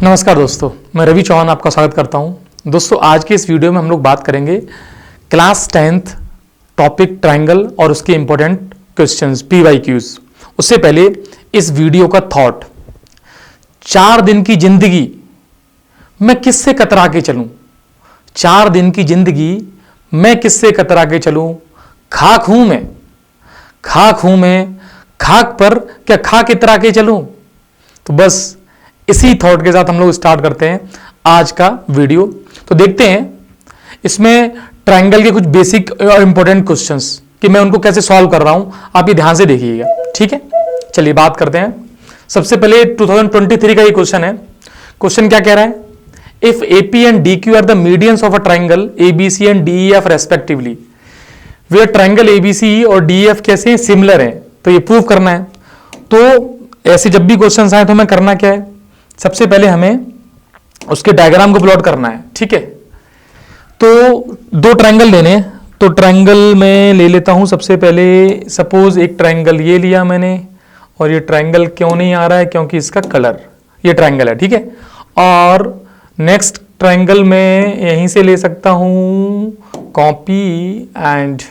नमस्कार दोस्तों, मैं रवि चौहान आपका स्वागत करता हूं। दोस्तों, आज के इस वीडियो में हम लोग बात करेंगे क्लास 10th टॉपिक ट्रायंगल और उसके इंपॉर्टेंट क्वेश्चंस PYQs। उससे पहले इस वीडियो का थॉट, 4 दिन की जिंदगी मैं किससे कतरा के चलूं? 4 दिन की जिंदगी मैं किससे कतरा के चलूं? खाक हूं मैं, खाक हूं मैं, खाक पर क्या खाक इतरा के चलूं? तो बस इसी थॉट के साथ हम लोग स्टार्ट करते हैं आज का वीडियो। तो देखते हैं इसमें ट्रायंगल के कुछ बेसिक और इंपॉर्टेंट क्वेश्चंस कि मैं उनको कैसे सॉल्व कर रहा हूं, आप ये ध्यान से देखिएगा, ठीक है। चलिए बात करते हैं। सबसे पहले 2023 का ये क्वेश्चन है। क्वेश्चन क्या कह रहा है? If AP and DQ are the medians of a triangle ABC and DEF respectively, वे ट्रायंगल ABC और DEF कैसे सिमिलर हैं, तो ये प्रूव करना है। तो ऐसे जब भी क्वेश्चंस आए तो हमें करना क्या है? सबसे पहले हमें उसके डायग्राम को प्लॉट करना है, ठीक है। तो 2 ट्रायंगल लेने, तो ट्रायंगल में ले लेता हूं सबसे पहले। सपोज एक ट्रायंगल ये लिया मैंने, और ये ट्रायंगल क्यों नहीं आ रहा है? क्योंकि इसका कलर, ये ट्रायंगल है, ठीक है। और नेक्स्ट ट्रायंगल में यहीं से ले सकता हूं, कॉपी एंड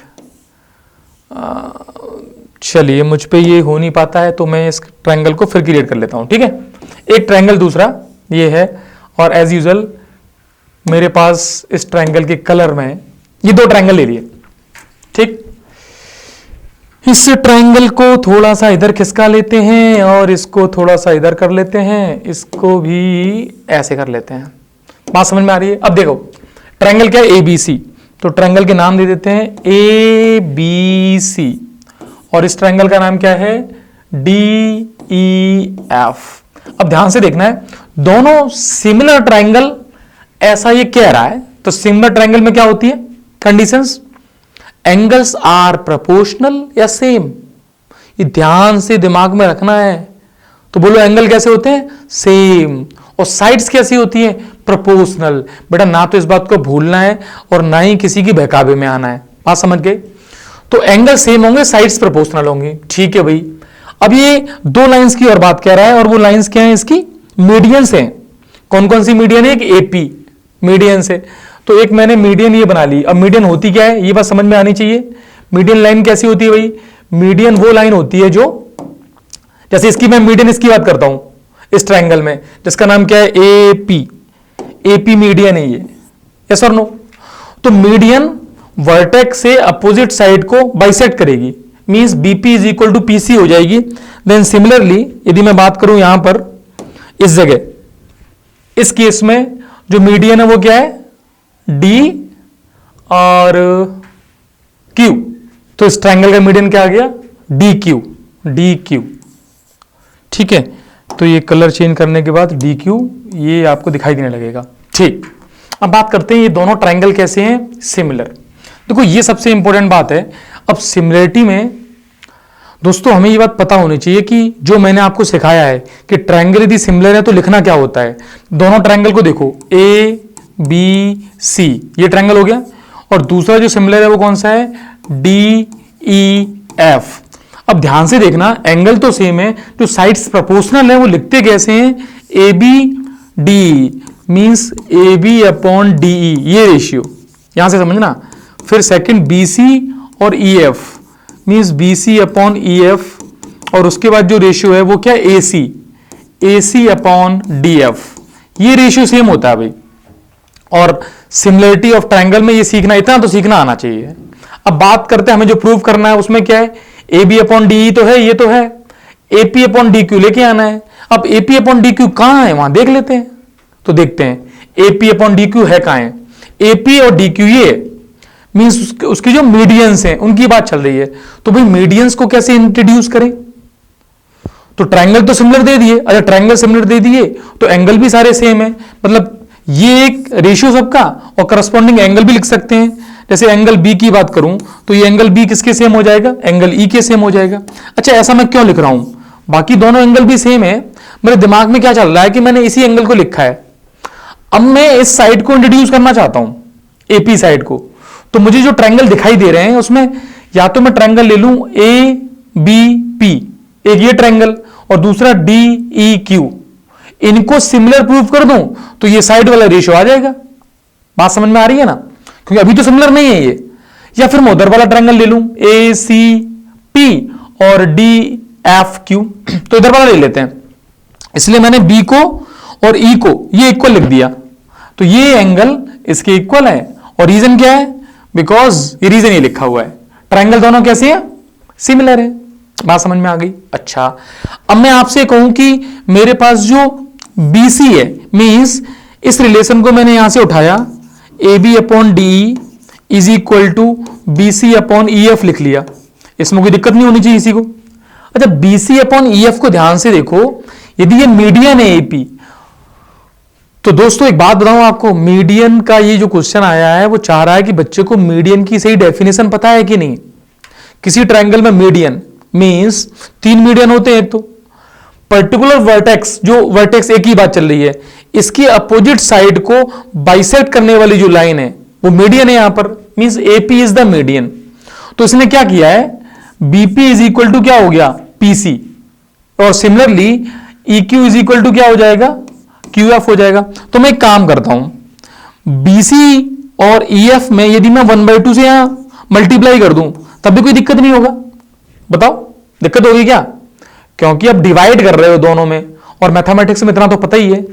चलिए मुझ पे ये हो नहीं पाता है, तो मैं इस ट्रायंगल को फिर क्रिएट कर लेता हूं, ठीक है। एक ट्रायंगल दूसरा ये है, और एज यूजुअल मेरे पास इस ट्रायंगल के कलर में ये 2 ट्रायंगल ले लिए, ठीक। इस ट्रायंगल को थोड़ा सा इधर खिसका लेते हैं और इसको थोड़ा सा इधर कर लेते हैं, इसको भी ऐसे कर लेते हैं। बात समझ में आ रही है? अब देखो ट्रायंगल क्या है? ABC। तो ट्रायंगल के नाम दे देते हैं ABC, और इस ट्रायंगल का नाम क्या है? DEF। अब ध्यान से देखना है, दोनों सिमिलर ट्रायंगल ऐसा ये कह रहा है। तो सिमिलर ट्रायंगल में क्या होती है कंडीशंस? एंगल्स आर प्रोपोर्शनल या सेम। ये ध्यान से दिमाग में रखना है। तो बोलो एंगल कैसे होते हैं? सेम। और साइड्स कैसी होती है? प्रोपोर्शनल। बेटा ना तो इस बात को भूलना है और ना ही किसी की बहकावे में आना है। बात समझ गए? तो एंगल सेम होंगे, साइड्स प्रोपोर्शनल होंगी, ठीक है भाई। अब ये 2 लाइंस की और बात कह रहा है, और वो लाइंस क्या है? इसकी मीडियंस हैं। कौन कौन सी मीडियन है? एक AP मीडियन है। तो एक मैंने मीडियन ये बना ली। अब मीडियन होती क्या है ये बात समझ में आनी चाहिए। मीडियन लाइन कैसी होती है भाई? मीडियन वो लाइन होती है जो, जैसे इसकी मैं मीडियन इसकी बात करता हूं इस ट्रायंगल में, जिसका नाम क्या है? AP मीडियन है ये, यस और नो। तो मीडियन वर्टेक्स से अपोजिट साइड को बाइसेक्ट करेगी, means BP is equal to PC हो जाएगी। देन सिमिलरली यदि मैं बात करूं यहां पर इस जगह, इस केस में जो मीडियन है वो क्या है? D और Q। तो इस ट्रायंगल का मीडियन क्या आ गया? DQ, ठीक है। तो ये कलर चेंज करने के बाद DQ ये आपको दिखाई देने लगेगा, ठीक। अब बात करते हैं ये दोनों ट्रायंगल कैसे हैं? सिमिलर। देखो ये सबसे इंपॉर्टेंट बात है। अब सिमिलरिटी में दोस्तों हमें ये बात पता होनी चाहिए कि जो मैंने आपको सिखाया है कि ट्रायंगल यदि सिमिलर है तो लिखना क्या होता है। दोनों ट्रायंगल को देखो, ABC ये ट्रायंगल हो गया, और दूसरा जो सिमिलर है वो कौन सा है? DEF। अब ध्यान से देखना, एंगल तो सेम है, जो साइड्स प्रोपोर्शनल है वो लिखते कैसे हैं? ABDE means AB upon DE, ये रेशियो यहां से समझना। फिर सेकंड BC और EF means BC upon EF, और उसके बाद जो रेशियो है वो क्या? AC upon DF। ये रेशियो सेम होता है भाई। और सिमिलरिटी ऑफ ट्रायंगल में ये सीखना, इतना तो सीखना आना चाहिए। अब बात करते हैं हमें जो प्रूव करना है उसमें क्या है? AB अपॉन DE तो है, ये तो है। AP अपॉन DQ लेके आना है। अब AP अपॉन DQ कहां है वहां देख लेते हैं। तो देखते हैं AP अपॉन DQ है कहां है? AP और DQ ये मींस उसकी जो मीडियंस हैं उनकी बात चल रही है। तो भाई मीडियंस को कैसे इंट्रोड्यूस करें? तो ट्रायंगल तो सिमिलर दे दिए। अच्छा ट्रायंगल सिमिलर दे दिए तो एंगल भी सारे सेम है, मतलब ये एक रेशियो सबका, और करस्पॉन्डिंग एंगल भी लिख सकते हैं। जैसे एंगल B की बात करूं तो ये एंगल B किसके सेम हो जाएगा? एंगल E के सेम हो जाएगा। अच्छा ऐसा मैं क्यों लिख रहा हूं? बाकी दोनों एंगल भी सेम है, मेरे दिमाग में क्या चल रहा है कि मैंने इसी एंगल को लिखा है। अब मैं इस साइड को इंट्रोड्यूस करना चाहता हूं, AP साइड को। तो मुझे जो ट्रायंगल दिखाई दे रहे हैं उसमें या तो मैं ट्रायंगल ले लूं ABP, एक ये ट्रायंगल, और दूसरा DEQ। इनको सिमिलर प्रूव कर दूं तो ये साइड वाला रेशियो आ जाएगा। बात समझ में आ रही है ना, क्योंकि अभी तो सिमिलर नहीं है ये। या फिर मैं उधर वाला ट्रायंगल ले लूं, ए सी पी और डी एफ क्यू, तो इधर वाला ले लेते हैं। इसलिए मैंने बी को और ई को ये इक्वल लिख दिया, तो ये एंगल इसके इक्वल है। और रीजन क्या है, बिकॉज ये रीजन ये लिखा हुआ है, ट्रायंगल दोनों कैसे हैं, सिमिलर है। बात समझ में आ गई। अच्छा, अब मैं आपसे कहूं कि मेरे पास जो BC है, मींस इस रिलेशन को मैंने यहां से उठाया, AB upon D is equal to BC upon EF लिख लिया, इसमें कोई दिक्कत नहीं होनी चाहिए इसी को। अच्छा, BC अपॉन EF को ध्यान से देखो, यदि ये मीडियन है AP, तो दोस्तों एक बात बताऊं आपको, मीडियन का ये जो क्वेश्चन आया है वो चाह रहा है कि बच्चे को मीडियन की सही डेफिनेशन पता है कि नहीं। किसी ट्रायंगल में मीडियन मींस 3 मीडियन होते हैं, तो पर्टिकुलर वर्टेक्स, जो वर्टेक्स एक ही बात चल रही है, इसकी अपोजिट साइड को बाइसेक्ट करने वाली जो लाइन है वो मीडियन है यहां पर, means AP is the median. तो इसने क्या किया है, BP इज इक्वल टू क्या हो गया, PC, और similarly EQ is equal to क्या हो जाएगा, QF हो जाएगा। तो मैं एक काम करता हूं, BC और EF में यदि मैं 1/2 से यहां मल्टीप्लाई कर दूं तब भी कोई दिक्कत नहीं होगा। बताओ दिक्कत होगी क्या, क्योंकि अब डिवाइड कर रहे हो दोनों में, और मैथमेटिक्स में इतना तो पता ही है,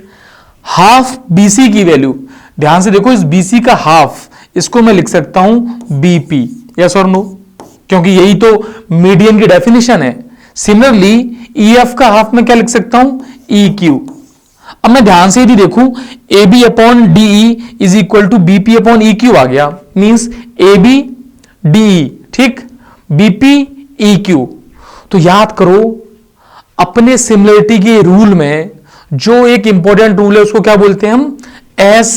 हाफ BC की वैल्यू, ध्यान से देखो, इस BC का हाफ, इसको मैं लिख सकता हूं BP, यस और नो, क्योंकि यही तो मीडियन की डेफिनेशन है। सिमिलरली EF का हाफ में क्या लिख सकता हूं, EQ। अब मैं ध्यान से यदि देखूं, AB upon DE is equal to BP upon EQ आ गया, मींस AB DE, ठीक, BP EQ। तो याद करो, अपने सिमिलरिटी के रूल में जो एक इंपॉर्टेंट रूल है उसको क्या बोलते हैं हम, SAS,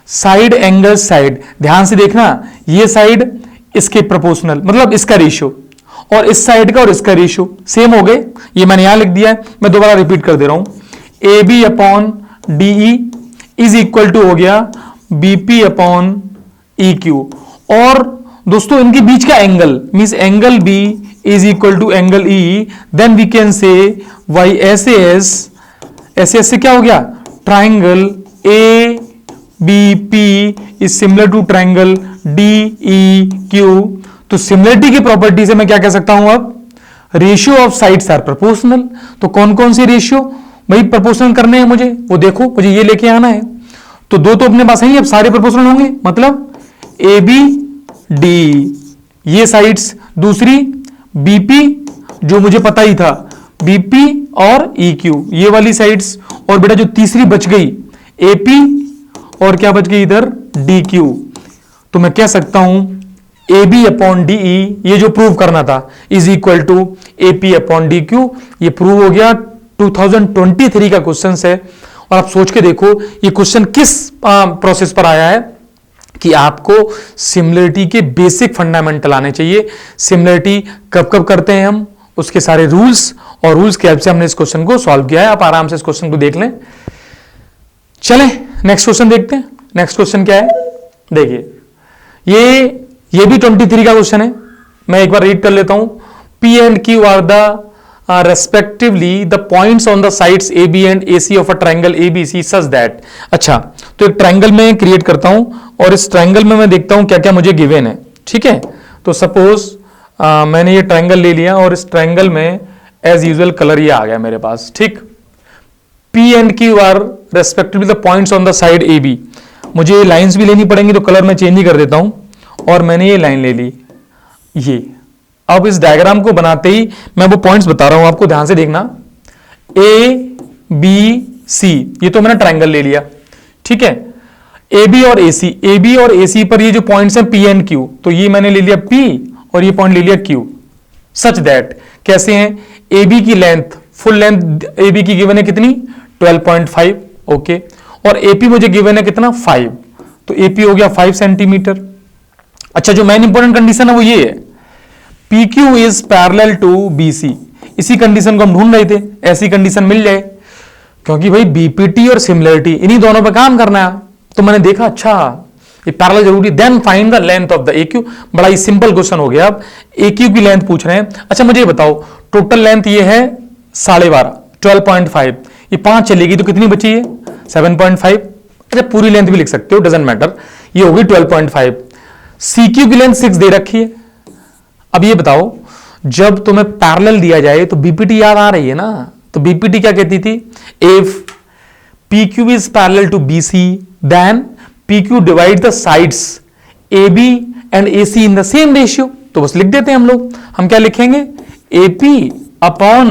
साइड एंगल साइड। ध्यान से देखना, ये साइड इसके प्रोपोर्शनल, मतलब इसका रेशियो, और इस साइड का और इसका रेशियो सेम हो गए। ये मैंने यहां लिख दिया है, मैं दोबारा रिपीट कर दे रहा हूं, AB upon DE is equal to हो गया BP अपॉन EQ। और दोस्तों इनके बीच का angle means angle B is equal to angle E, then we can say SAS से क्या हो गया, triangle ABP is similar to triangle DEQ। तो सिमिलरिटी की प्रॉपर्टी से मैं क्या कह सकता हूं, अब ratio of sides are proportional. तो कौन कौन से रेशियो भाई प्रोपोर्शनल करने हैं मुझे, वो देखो, मुझे ये लेके आना है। तो दो तो अपने पास है ही, अब सारे प्रोपोर्शनल होंगे, मतलब ABD ये साइड्स, दूसरी BP जो मुझे पता ही था, BP और EQ ये वाली साइड्स, और बेटा जो तीसरी बच गई AP, और क्या बच गई इधर, DQ। तो मैं कह सकता हूं AB अपॉन DE, ये जो प्रूव करना था, is equal to AP upon DQ। ये प्रूव हो गया, 2023 का क्वेश्चन है। और आप सोच के देखो ये क्वेश्चन किस प्रोसेस पर आया है, कि आपको सिमिलरिटी के बेसिक फंडामेंटल आने चाहिए। सिमिलरिटी कब कब करते हैं हम, उसके सारे रूल्स, और रूल्स की हेल्प से हमने इस क्वेश्चन को सॉल्व किया है। आप आराम से इस क्वेश्चन को देख लें। चलें नेक्स्ट क्वेश्चन देखते हैं। नेक्स्ट क्वेश्चन क्या है, देखिए ये भी 23 का क्वेश्चन है। मैं एक बार रीड कर लेता हूं, P and Q are the respectively the points on the sides AB and AC of a triangle ABC such that। अच्छा, तो एक ट्रायंगल में क्रिएट करता हूं, और इस ट्रायंगल में मैं देखता हूं क्या क्या मुझे गिवन है, ठीक है। तो सपोज मैंने ये ट्रायंगल ले लिया, और इस ट्रायंगल में एज यूजुअल कलर ये आ गया मेरे पास, ठीक। P and Q are respectively the points on the side AB। मुझे लाइंस भी लेनी पड़ेंगी, तो कलर मैं चेंज ही कर देता हूं, और मैंने ये लाइन ले ली। ये अब इस डायग्राम को बनाते ही मैं वो पॉइंट्स बता रहा हूं आपको, ध्यान से देखना। ABC ये तो मैंने ट्रायंगल ले लिया, ठीक है। AB और AC पर ये जो पॉइंट्स हैं P एंड Q, तो ये मैंने ले लिया P और ये पॉइंट ले लिया Q, सच दैट कैसे हैं, AB की लेंथ, फुल लेंथ AB की गिवन है कितनी, 12.5, ओके, और AP मुझे गिवन है कितना, 5, तो AP हो गया 5 सेंटीमीटर। अच्छा, जो मेन इंपॉर्टेंट कंडीशन है वो ये है, PQ is parallel to BC। इसी कंडीशन को हम ढूंढ रहे थे, ऐसी कंडीशन मिल जाए, क्योंकि भाई BPT और सिमिलरिटी इन्हीं दोनों पे काम करना है। तो मैंने देखा अच्छा ये पैरेलल जरूरी, then find the length of the AQ। बड़ा ही सिंपल क्वेश्चन हो गया। अब AQ की लेंथ पूछ रहे हैं। अच्छा मुझे बताओ, टोटल लेंथ ये है 12.5, 12.5, ये 5 चलेगी तो कितनी बची है 7.5। अच्छा पूरी लेंथ भी लिख सकते हो, डजंट मैटर, ये होगी 12.5। CQ की लेंथ 6 दे रखी है। अब ये बताओ जब तुम्हें पैरेलल दिया जाए तो बीपीटी याद आ रही है ना, तो बीपीटी क्या कहती थी, if PQ is parallel to BC then PQ divide the sides AB and AC in the same ratio। तो बस लिख देते हैं हम लोग, हम क्या लिखेंगे, AP upon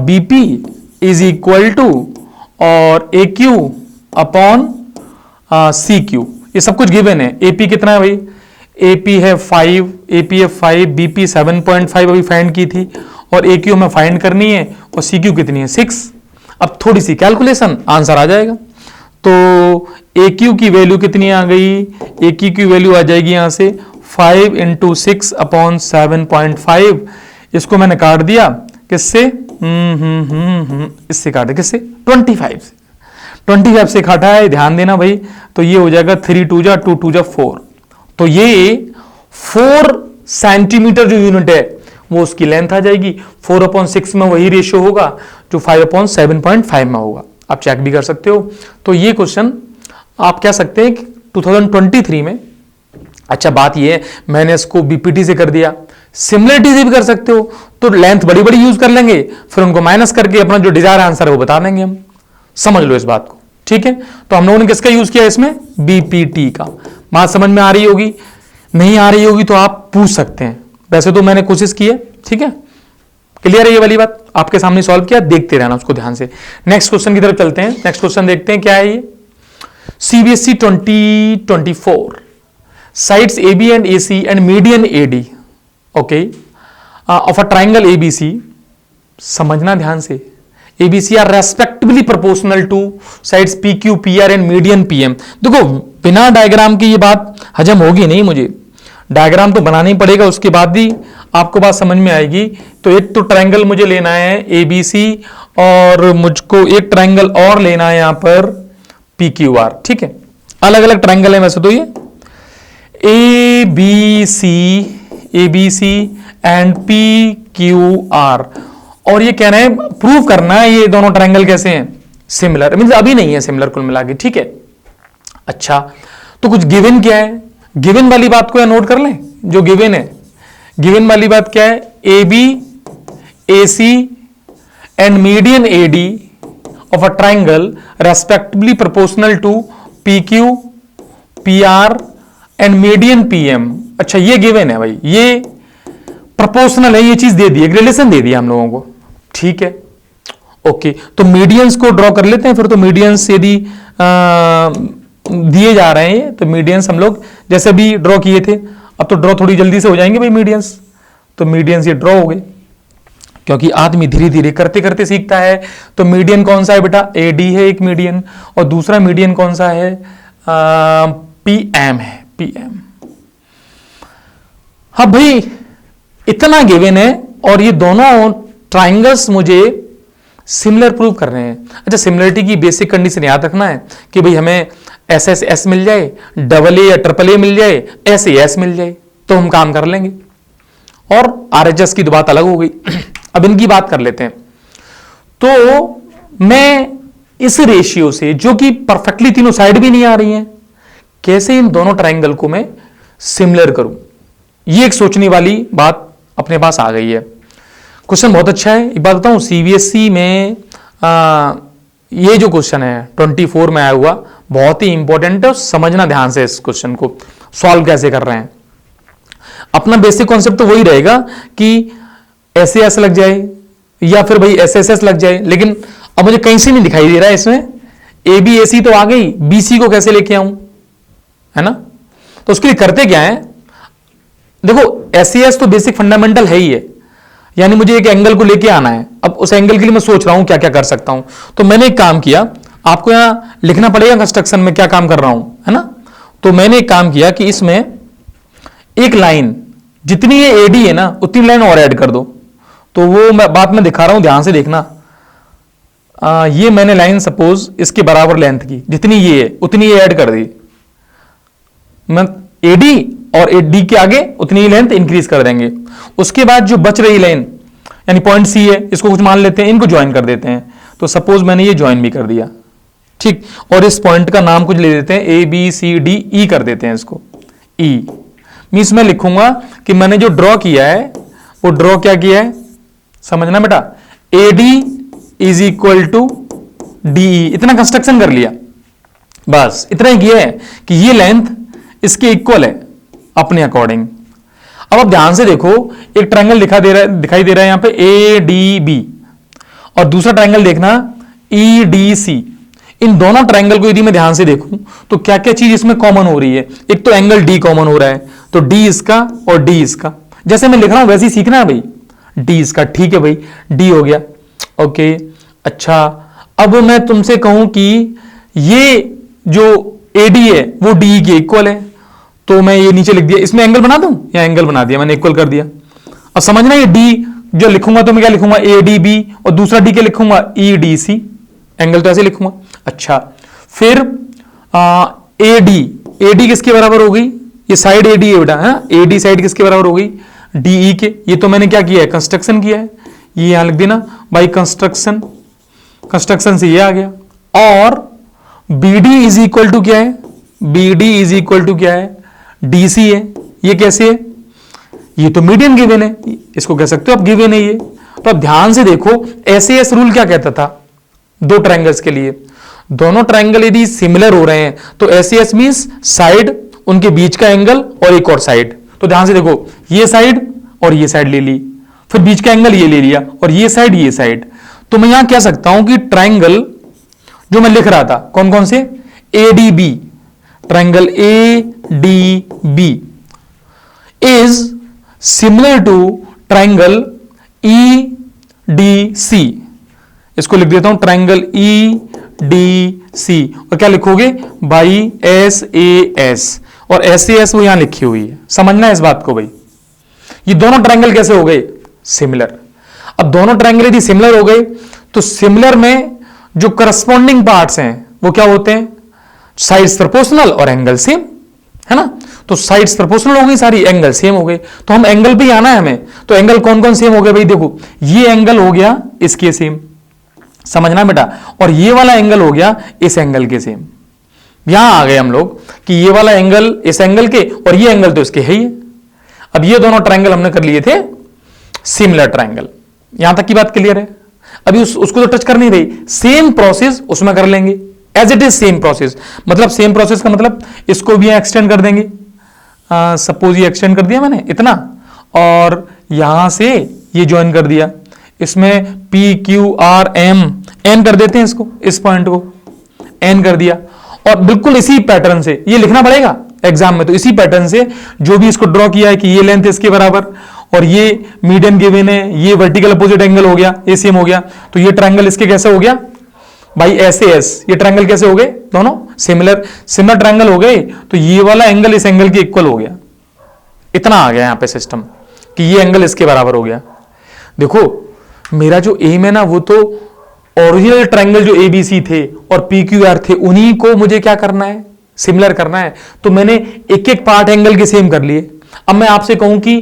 BP is equal to और AQ अपॉन CQ। ये सब कुछ गिवन है। AP कितना है भाई, AP है 5, AP है 5, BP 7.5 अभी फाइंड की थी, और AQ हमें फाइंड करनी है, और CQ कितनी है 6। अब थोड़ी सी कैलकुलेशन, आंसर आ जाएगा। तो AQ की वैल्यू कितनी आ गई, AQ की वैल्यू आ जाएगी यहां से 5 इंटू 6 अपॉन 7.5। इसको मैंने काट दिया किससे, इससे काटे, किससे 25 से, 25 से काटा है, ध्यान देना भाई। तो ये हो जाएगा 3 2 जा 2 2 जा 4। तो ये 4 सेंटीमीटर जो यूनिट है वो उसकी लेंथ आ जाएगी। 4/6 में वही रेशियो होगा जो 5/7.5 में होगा। आप चेक भी कर सकते हो। तो ये क्वेश्चन आप कह सकते हैं कि 2023 में, अच्छा बात ये है मैंने इसको बीपीटी से कर दिया, सिमिलरिटी से भी कर सकते हो, तो लेंथ बड़ी बड़ी यूज कर लेंगे, फिर उनको माइनस करके अपना जो डिजायर आंसर है वो बता देंगे हम। समझ लो इस बात को, ठीक है। तो हम लोगों ने किसका यूज किया इसमें, बीपीटी का। बात समझ में आ रही होगी, नहीं आ रही होगी तो आप पूछ सकते हैं, वैसे तो मैंने कोशिश की है, ठीक है। क्लियर है ये वाली बात, आपके सामने सॉल्व किया, देखते रहना उसको ध्यान से। नेक्स्ट क्वेश्चन की तरफ चलते हैं। नेक्स्ट क्वेश्चन देखते हैं क्या है ये, CBSE 2024 sides AB and AC and median AD, okay, of a triangle ABC। समझना ध्यान से, ABC are respectively proportional to sides PQ, PR and median PM। देखो बिना डायग्राम की ये बात हजम होगी नहीं, मुझे डायग्राम तो बनाना ही पड़ेगा, उसके बाद ही आपको बात समझ में आएगी। तो एक तो ट्रायंगल मुझे लेना है ABC, और मुझको एक ट्रायंगल और लेना है यहां पर PQR, ठीक है। अलग अलग ट्रायंगल है वैसे तो ये ABC एंड PQR, और ये कहना है प्रूव करना है ये दोनों ट्रायंगल कैसे हैं, सिमिलर, मींस अभी नहीं है सिमिलर कुल मिला के, ठीक है। अच्छा तो कुछ गिवन क्या है, गिवन वाली बात को नोट कर लें। जो गिवन है, गिवन वाली बात क्या है, AB AC and median AD of a triangle respectively proportional to PQ PR and median PM। अच्छा ये गिवन है भाई, ये प्रोपोर्शनल है, ये चीज दे दी, एक रिलेशन दे दिया हम लोगों को, ठीक है। ओके तो मीडियंस को ड्रॉ कर लेते हैं फिर। तो मीडियंस यदि दिए जा रहे हैं तो मीडियंस हम लोग जैसे भी ड्रॉ किए थे, अब तो ड्रॉ थोड़ी जल्दी से हो जाएंगे भाई मीडियंस। तो मीडियंस ये ड्रॉ हो गए, क्योंकि आदमी धीरे धीरे करते करते सीखता है। तो मीडियन कौन सा है बेटा, AD है एक मीडियन, और दूसरा मीडियन कौन सा है, PM है, PM। हाँ भाई इतना गिवन है, और ये दोनों ट्राइंगल्स मुझे सिमिलर प्रूव कर रहे हैं। अच्छा सिमिलरिटी की बेसिक कंडीशन याद रखना है कि भाई हमें SS मिल जाए, AA या AAA मिल जाए, SAS मिल जाए, तो हम काम कर लेंगे। और RHS की तो बात अलग हो गई। अब इनकी बात कर लेते हैं। तो मैं इस रेशियो से, जो कि परफेक्टली तीनों साइड भी नहीं आ रही हैं, कैसे इन दोनों ट्राइंगल को मैं सिमिलर करूं, ये एक सोचने वाली बात अपने पास आ गई है। क्वेश्चन बहुत अच्छा है। एक बात बताऊं, CBSE में ये जो क्वेश्चन है 24 में आया हुआ, बहुत ही इंपॉर्टेंट है, समझना ध्यान से इस क्वेश्चन को सॉल्व कैसे कर रहे हैं। अपना बेसिक कॉन्सेप्ट तो वही रहेगा कि SAS लग जाए या फिर भाई SSS लग जाए, लेकिन अब मुझे कहीं से नहीं दिखाई दे रहा है इसमें। AB AC तो आ गई, BC को कैसे लेके आऊं, है ना। तो उसके लिए करते क्या है, देखो SAS तो बेसिक फंडामेंटल है ही है, यानी मुझे एक एंगल को लेके आना है। अब उस एंगल के लिए मैं सोच रहा हूं क्या क्या कर सकता हूं। तो मैंने एक काम किया, आपको यहां लिखना पड़ेगा कंस्ट्रक्शन में क्या काम कर रहा हूं, है ना। तो मैंने एक काम किया कि इसमें एक लाइन, जितनी ये AD है ना उतनी लाइन और ऐड कर दो। तो वो बात मैं दिखा रहा हूं, ध्यान से देखना। ये मैंने लाइन सपोज इसके बराबर लेंथ की, जितनी ये है उतनी ये ऐड कर दी। मैं AD और AD के आगे उतनी ही लेंथ इंक्रीज कर देंगे। उसके बाद जो बच रही लाइन, यानी पॉइंट सी है, इसको कुछ मान लेते हैं, इनको ज्वाइन कर देते हैं। तो सपोज मैंने ये ज्वाइन भी कर दिया, ठीक, और इस पॉइंट का नाम कुछ ले देते हैं, A B C D E कर देते हैं इसको, ई मीन्स मैं लिखूंगा कि मैंने जो ड्रॉ किया है वो ड्रॉ क्या किया है, समझना बेटा, A D is equal to D, इतना कंस्ट्रक्शन कर लिया, बस इतना ही किया है कि ये लेंथ इसके इक्वल है अपने अकॉर्डिंग। अब आप ध्यान से देखो, एक ट्रायंगल दिखाई दे रहा है यहां पे ए डी बी, और दूसरा ट्रायंगल देखना ई डी सी। इन दोनों ट्रायंगल को यदि मैं ध्यान से देखूं तो क्या क्या चीज इसमें कॉमन हो रही है। एक तो एंगल डी कॉमन हो रहा है, तो डी इसका और डी इसका, जैसे मैं लिख रहा हूं वैसे ही सीखना है भाई, डी इसका, ठीक है भाई, डी हो गया, ओके। अच्छा, अब मैं तुमसे कहूं कि ये जो एडी है वो डी के इक्वल है, तो मैं ये नीचे लिख दिया, इसमें एंगल बना दूं, या एंगल बना दिया मैंने, इक्वल कर दिया। अब समझना, ये डी जो लिखूंगा तो मैं क्या लिखूंगा, ए डी बी, और दूसरा डी के लिखूंगा ई डी सी, एंगल तो ऐसे लिखूंगा। अच्छा, फिर ए डी किसके बराबर हो गई, ये साइड ए डी है बेटा, है, ए डी साइड किसके बराबर हो गई, डी ई के। ये तो मैंने क्या किया है, कंस्ट्रक्शन किया है, ये यहां लिख देना बाई कंस्ट्रक्शन, कंस्ट्रक्शन से ये आ गया। और B D is equal to क्या है, B D is equal to क्या है, डी सी है। ये कैसे है, ये तो मीडियन गिवन है, इसको कह सकते हो आप गिवन है ये। तो आप ध्यान से देखो, एसएएस रूल क्या कहता था दो ट्रायंगल्स के लिए, दोनों ट्रायंगल यदि सिमिलर हो रहे हैं तो एसएएस मींस साइड, उनके बीच का एंगल और एक और साइड। तो ध्यान से देखो, ये साइड और ये साइड ले ली, फिर बीच का एंगल ये ले लिया, और ये साइड। तो मैं यहां कह सकता हूं कि ट्रायंगल जो मैं लिख रहा था, कौन कौन से, A D B, triangle A D B is similar to triangle E D C. इसको लिख देता हूं ट्रायंगल ई डी सी, और क्या लिखोगे, बाई एस ए एस, और एस ए एस वो यहां लिखी हुई है। समझना है इस बात को भाई, ये दोनों ट्रायंगल कैसे हो गए, सिमिलर। अब दोनों ट्रायंगल यदि सिमिलर हो गए तो सिमिलर में जो करस्पॉन्डिंग पार्ट्स हैं वो क्या होते हैं, साइड्स प्रोपोर्शनल और एंगल सेम, है ना। तो साइड्स प्रोपोर्शनल हो गई सारी, एंगल सेम हो गए, तो हम एंगल पे आना है हमें। तो एंगल कौन कौन सेम हो गए भाई, देखो ये एंगल हो गया इसके सेम, समझना बेटा, और ये वाला एंगल हो गया इस एंगल के सेम। यहां आ गए हम लोग कि ये वाला एंगल इस एंगल के और ये एंगल तो इसके है ही है। अब ये दोनों ट्रायंगल हमने कर लिए थे सिमिलर ट्रायंगल, यहां तक की बात क्लियर है। अभी उसको तो टच कर नहीं रही, सेम प्रोसेस उसमें कर लेंगे, as it is same process. मतलब सेम प्रोसेस का मतलब इसको भी एक्सटेंड कर देंगे, सपोज ये एक्सटेंड कर दिया मैंने इतना, और यहां से ये ज्वाइन कर दिया, इसमें P Q R M, N कर देते हैं इसको, इस पॉइंट को एन कर दिया, और बिल्कुल इसी पैटर्न से ये लिखना पड़ेगा एग्जाम में। तो इसी पैटर्न से जो भी इसको ड्रॉ किया है कि ये लेंथ इसके बराबर, और ये मीडियन गिवन है, ये वर्टिकल अपोजिट एंगल हो गया, ये सेम हो गया, तो ये ट्रायंगल इसके कैसे हो गया भाई, एस ए एस, ये ट्रायंगल कैसे हो गए, दोनों सिमिलर ट्रायंगल हो गए। तो ये वाला एंगल इस एंगल के इक्वल हो गया, इतना आ गया यहां पे सिस्टम कि ये एंगल इसके बराबर हो गया। देखो मेरा जो एम है ना, वो तो ओरिजिनल ट्रायंगल जो एबीसी थे और पी क्यू आर थे, उन्हीं को मुझे क्या करना है, सिमिलर करना है। तो मैंने एक एक पार्ट एंगल के सेम कर लिए। अब मैं आपसे कहूं कि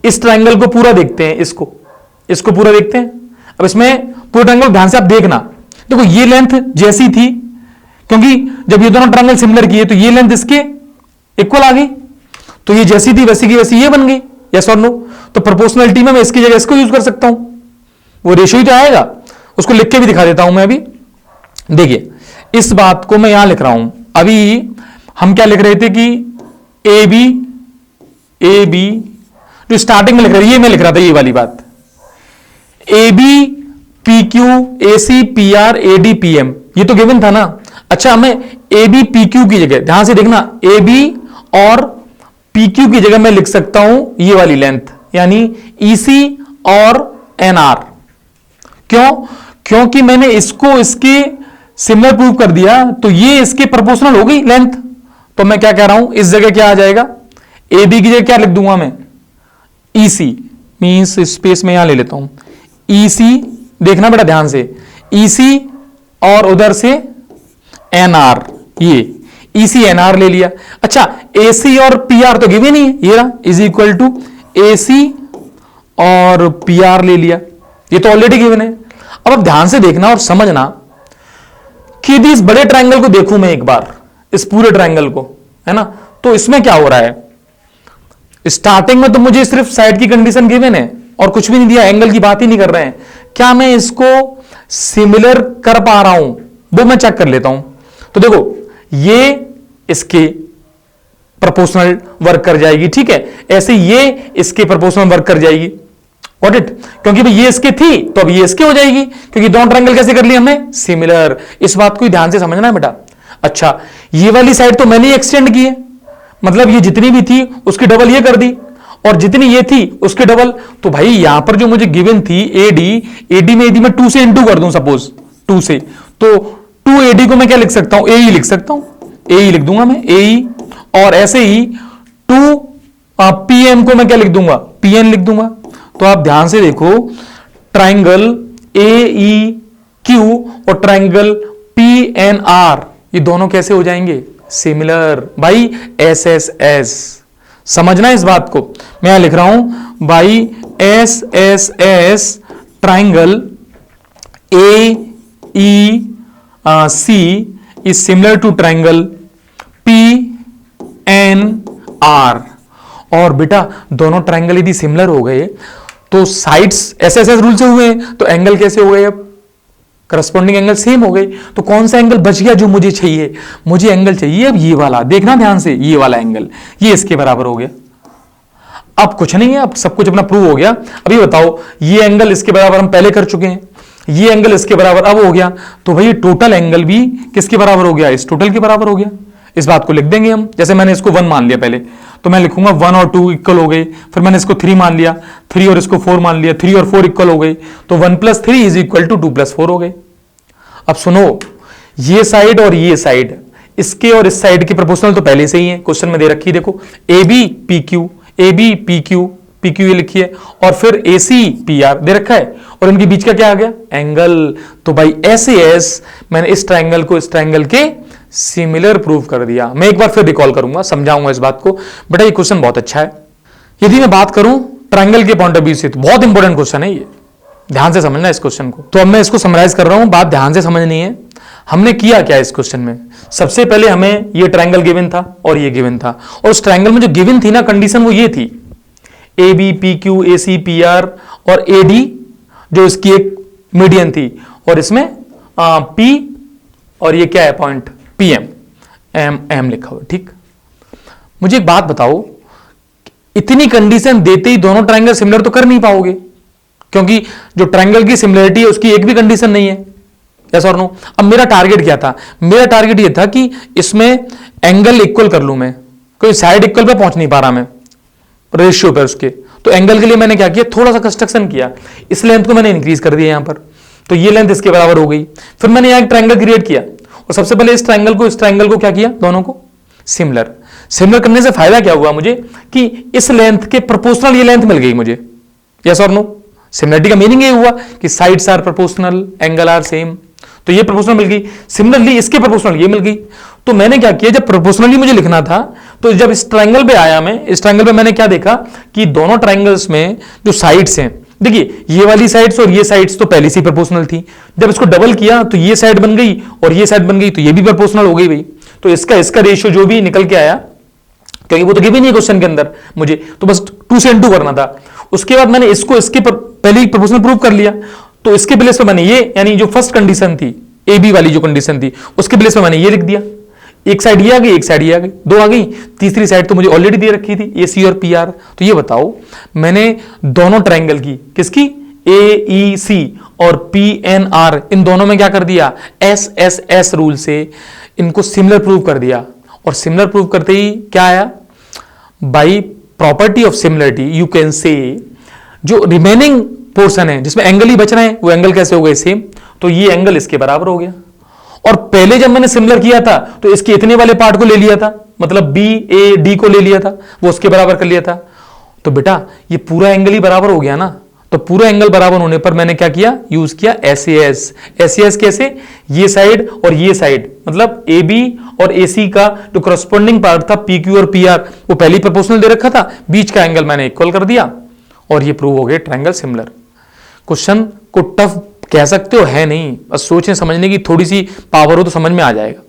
इस ट्रायंगल को पूरा देखते हैं, इसको पूरा देखते हैं। अब इसमें पूरा ट्रायंगल ध्यान से आप देखना, देखो ये लेंथ जैसी थी, क्योंकि जब ये दोनों ट्रायंगल सिमिलर किए तो ये लेंथ इसके इक्वल आ गई, तो ये जैसी थी वैसी की वैसी ये बन गई, यस और नो। तो प्रोपोर्शनलिटी में मैं इसकी जगह इसको यूज कर सकता हूं, वो रेशियो ही तो आएगा। उसको लिख के भी दिखा देता हूं मैं अभी, देखिए इस बात को मैं यहां लिख रहा हूं। अभी हम क्या लिख रहे थे कि ए बी जो स्टार्टिंग में लिख रहे थे, ये मैं लिख रहा था ये वाली बात, A B P Q A C P R A D P M, ये तो गिवन था ना। अच्छा, मैं ए बी पी क्यू की जगह, ध्यान से देखना, ए बी और पी क्यू की जगह मैं लिख सकता हूं ये वाली लेंथ, यानी ई सी और एन आर। क्यों, क्योंकि मैंने इसको इसके सिमिलर प्रूव कर दिया, तो ये इसके प्रोपोर्शनल हो गई लेंथ। तो मैं क्या कह रहा हूं, इस जगह क्या आ जाएगा, ए बी की जगह क्या लिख दूंगा मैं, ई सी, मीन्स स्पेस में यहां ले लेता हूं, ई सी, देखना बेटा ध्यान से, ई सी और उधर से एन आर, ये ई सी एन आर ले लिया। अच्छा, ए सी और पी आर तो गिवन नहीं है, ये रहा, इज इक्वल टू ए सी और पी आर ले लिया, ये तो ऑलरेडी गिवन है। अब आप ध्यान से देखना और समझना कि यदि इस बड़े ट्रायंगल को देखूं मैं एक बार, इस पूरे ट्रायंगल को, है ना, तो इसमें क्या हो रहा है, स्टार्टिंग में तो मुझे सिर्फ साइड की कंडीशन गिवन है और कुछ भी नहीं दिया, एंगल की बात ही नहीं कर रहे हैं। क्या मैं इसको सिमिलर कर पा रहा हूं, वो मैं चेक कर लेता हूं। तो देखो, ये इसके प्रोपोर्शनल वर्क कर जाएगी, ठीक है, ऐसे ये इसके प्रोपोर्शनल वर्क कर जाएगी, गॉट इट, क्योंकि भाई ये इसके थी तो अब ये इसके हो जाएगी, क्योंकि दोनों ट्रायंगल कैसे कर लिए हमने, सिमिलर। इस बात को ध्यान से समझना है बेटा। अच्छा, ये वाली साइड तो मैंने एक्सटेंड की है, मतलब ये जितनी भी थी उसकी डबल ये कर दी, और जितनी ये थी उसकी डबल। तो भाई यहां पर जो मुझे गिवन थी एडी में यदि मैं 2 से इंटू कर दूं, सपोज 2 से, तो 2AD को मैं क्या लिख सकता हूं, AE लिख सकता हूं, AE लिख दूंगा मैं, AE। और ऐसे ही 2PM को मैं क्या लिख दूंगा, PN लिख दूंगा। तो आप ध्यान से देखो, ट्राइंगल AEQ और ट्राइंगल PNR ये दोनों कैसे हो जाएंगे, सिमिलर। भाई SSS, समझना इस बात को, मैं यहां लिख रहा हूं भाई SSS triangle AEC is similar to triangle PNR। और बेटा दोनों ट्राइंगल यदि सिमिलर हो गए तो साइड्स SSS रूल से हुए हैं, तो एंगल कैसे हो गए, अब करस्पॉन्डिंग एंगल सेम हो गए। तो कौन सा एंगल बच गया जो मुझे चाहिए, मुझे एंगल चाहिए अब ये वाला, देखना ध्यान से, ये वाला एंगल, ये इसके बराबर हो गया। अब कुछ नहीं है, अब सब कुछ अपना प्रूव हो गया। अभी बताओ, ये एंगल इसके बराबर हम पहले कर चुके हैं, ये एंगल इसके बराबर अब हो गया, तो भाई टोटल एंगल भी किसके बराबर हो गया, इस टोटल के बराबर हो गया। इस बात को लिख देंगे हम, जैसे मैंने इसको 1 मान लिया पहले, तो मैं लिखूंगा 1 और 2 इक्वल हो गए, फिर मैंने इसको 3 मान लिया, 3 और इसको 4 मान लिया, 3 और 4 इक्वल हो गए, तो 1 + 3 इज इक्वल टू 2 + 4 हो गए। अब सुनो, ये साइड और ये साइड, इसके और इस साइड के प्रोपोर्शनल तो पहले से ही है, क्वेश्चन में दे रखी है, देखो AB PQ ये लिखी है, और फिर AC PR दे रखा है, और इनके बीच का क्या आ गया, एंगल। तो भाई SAS मैंने इस ट्राइंगल को इस ट्राइंगल के सिमिलर प्रूव कर दिया। मैं एक बार फिर रिकॉल करूंगा, समझाऊंगा इस बात को। बेटा ये क्वेश्चन बहुत अच्छा है। यदि मैं बात करूं ट्राइंगल के पॉइंट ऑफ व्यू से, तो बहुत इंपॉर्टेंट क्वेश्चन है ये, ध्यान से समझना इस क्वेश्चन को। तो अब मैं इसको समराइज कर रहा हूं, बात ध्यान से समझनी है। हमने किया क्या इस क्वेश्चन में, सबसे पहले हमें ये ट्राइंगल गिवन था और ये गिवन था, और उस ट्राइंगल में जो गिवन थी ना कंडीशन, वो ये थी AB PQ AC PR और AD जो इसकी एक मीडियन थी, और इसमें P और ये क्या है पॉइंट PM M लिखा हुआ, ठीक। मुझे एक बात बताओ, इतनी कंडीशन देते ही दोनों ट्राइंगल सिमिलर तो कर नहीं पाओगे, क्योंकि जो ट्राइंगल की सिमिलरिटी है उसकी एक भी कंडीशन नहीं है, यस और नो। अब मेरा टारगेट क्या था, मेरा टारगेट ये था कि इसमें एंगल इक्वल कर लूं मैं, कोई साइड इक्वल पे पहुंच नहीं पा रहा मैं रेशियो पे उसके, तो एंगल के लिए मैंने क्या किया, थोड़ा सा कंस्ट्रक्शन किया, इस लेंथ को मैंने इंक्रीज कर दिया यहां पर, तो ये लेंथ इसके बराबर हो गई। फिर मैंने यहां एक ट्राइंगल क्रिएट किया, और सबसे पहले इस ट्राइंगल को क्या किया, दोनों को सिमिलर करने से फायदा क्या हुआ मुझे, कि इस लेंथ के प्रोपोर्शनल ये लेंथ मिल गई मुझे, यस और नो। सिमिलरिटी का मीनिंग ये हुआ कि sides are proportional, angle are same, तो ये प्रोपोर्शनल मिल गई। सिमिलरली इसके प्रोपोर्शनल ये मिल गई। तो मैंने क्या किया, जब प्रोपोर्शनली मुझे लिखना था, तो जब इस ट्राइंगल पे आया मैं, इस ट्राइंगल पे मैंने क्या देखा कि दोनों ट्राइंगल्स में जो साइड्स हैं, देखिए ये वाली साइड्स और ये साइड्स तो पहले से ही प्रोपोर्शनल थी, जब इसको डबल किया तो ये साइड बन गई और ये साइड बन गई, तो ये भी प्रोपोर्शनल हो गई भाई। तो इसका रेशियो जो भी निकल के आया, क्योंकि वो तो गिवन नहीं है क्वेश्चन के अंदर मुझे, तो बस 2 से इंटू करना था। उसके बाद मैंने इसको इसके पहले ही प्रोपोर्शनल प्रूव कर लिया, तो इसके प्लेस पे मैंने ये, यानी जो फर्स्ट कंडीशन थी AB वाली जो कंडीशन थी, उसके प्लेस पे मैंने ये लिख दिया। एक साइड ये आ गई, एक साइड ये आ गई, 2 आ गई, तीसरी साइड तो मुझे ऑलरेडी दे रखी थी AC और PR। तो ये बताओ, मैंने दोनों ट्राइंगल की, किसकी, AEC और PNR, इन दोनों में क्या कर दिया, SSS रूल से इनको सिमिलर प्रूव कर दिया। और सिमिलर प्रूव करते ही क्या आया, by property of similarity you can से, जो रिमेनिंग पोर्शन है जिसमें एंगल ही बच रहे हैं, वो एंगल कैसे हो गए, सेम। तो ये एंगल इसके बराबर हो गया। और पहले जब मैंने सिमिलर किया था तो इसके इतने वाले पार्ट को ले लिया था, मतलब BAD को ले लिया था, वो उसके बराबर कर लिया था। तो बेटा ये पूरा एंगल ही बराबर हो गया ना, तो पूरा एंगल बराबर होने पर मैंने क्या किया, यूज किया SAS कैसे, ये साइड और ये साइड, मतलब AB और AC का जो करस्पॉन्डिंग पार्ट था PQ और PR, वो पहली प्रोपोर्शनल दे रखा था, बीच का एंगल मैंने इक्वल कर दिया, और ये प्रूव हो गया ट्रायंगल सिमिलर। क्वेश्चन को टफ कह सकते हो, है नहीं, बस सोचने समझने की थोड़ी सी पावर हो तो समझ में आ जाएगा।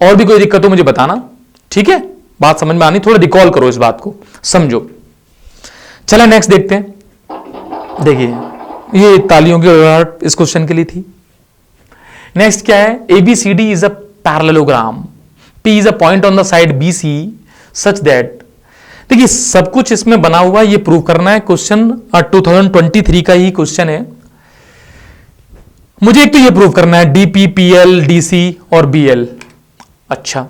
और भी कोई दिक्कत हो मुझे बताना, ठीक है? बात समझ में आनी, थोड़ा रिकॉल करो इस बात को, समझो। चला नेक्स्ट देखते हैं। देखिए ये तालियों की गड़गड़ाहट इस क्वेश्चन के लिए थी। नेक्स्ट क्या है? ABCD is a parallelogram, P is a point on the side BC such that. देखिए सब कुछ इसमें बना हुआ, ये प्रूव करना है। क्वेश्चन 2023 का ही क्वेश्चन है। मुझे एक तो ये प्रूव करना है DP, PL, DC और BL। अच्छा,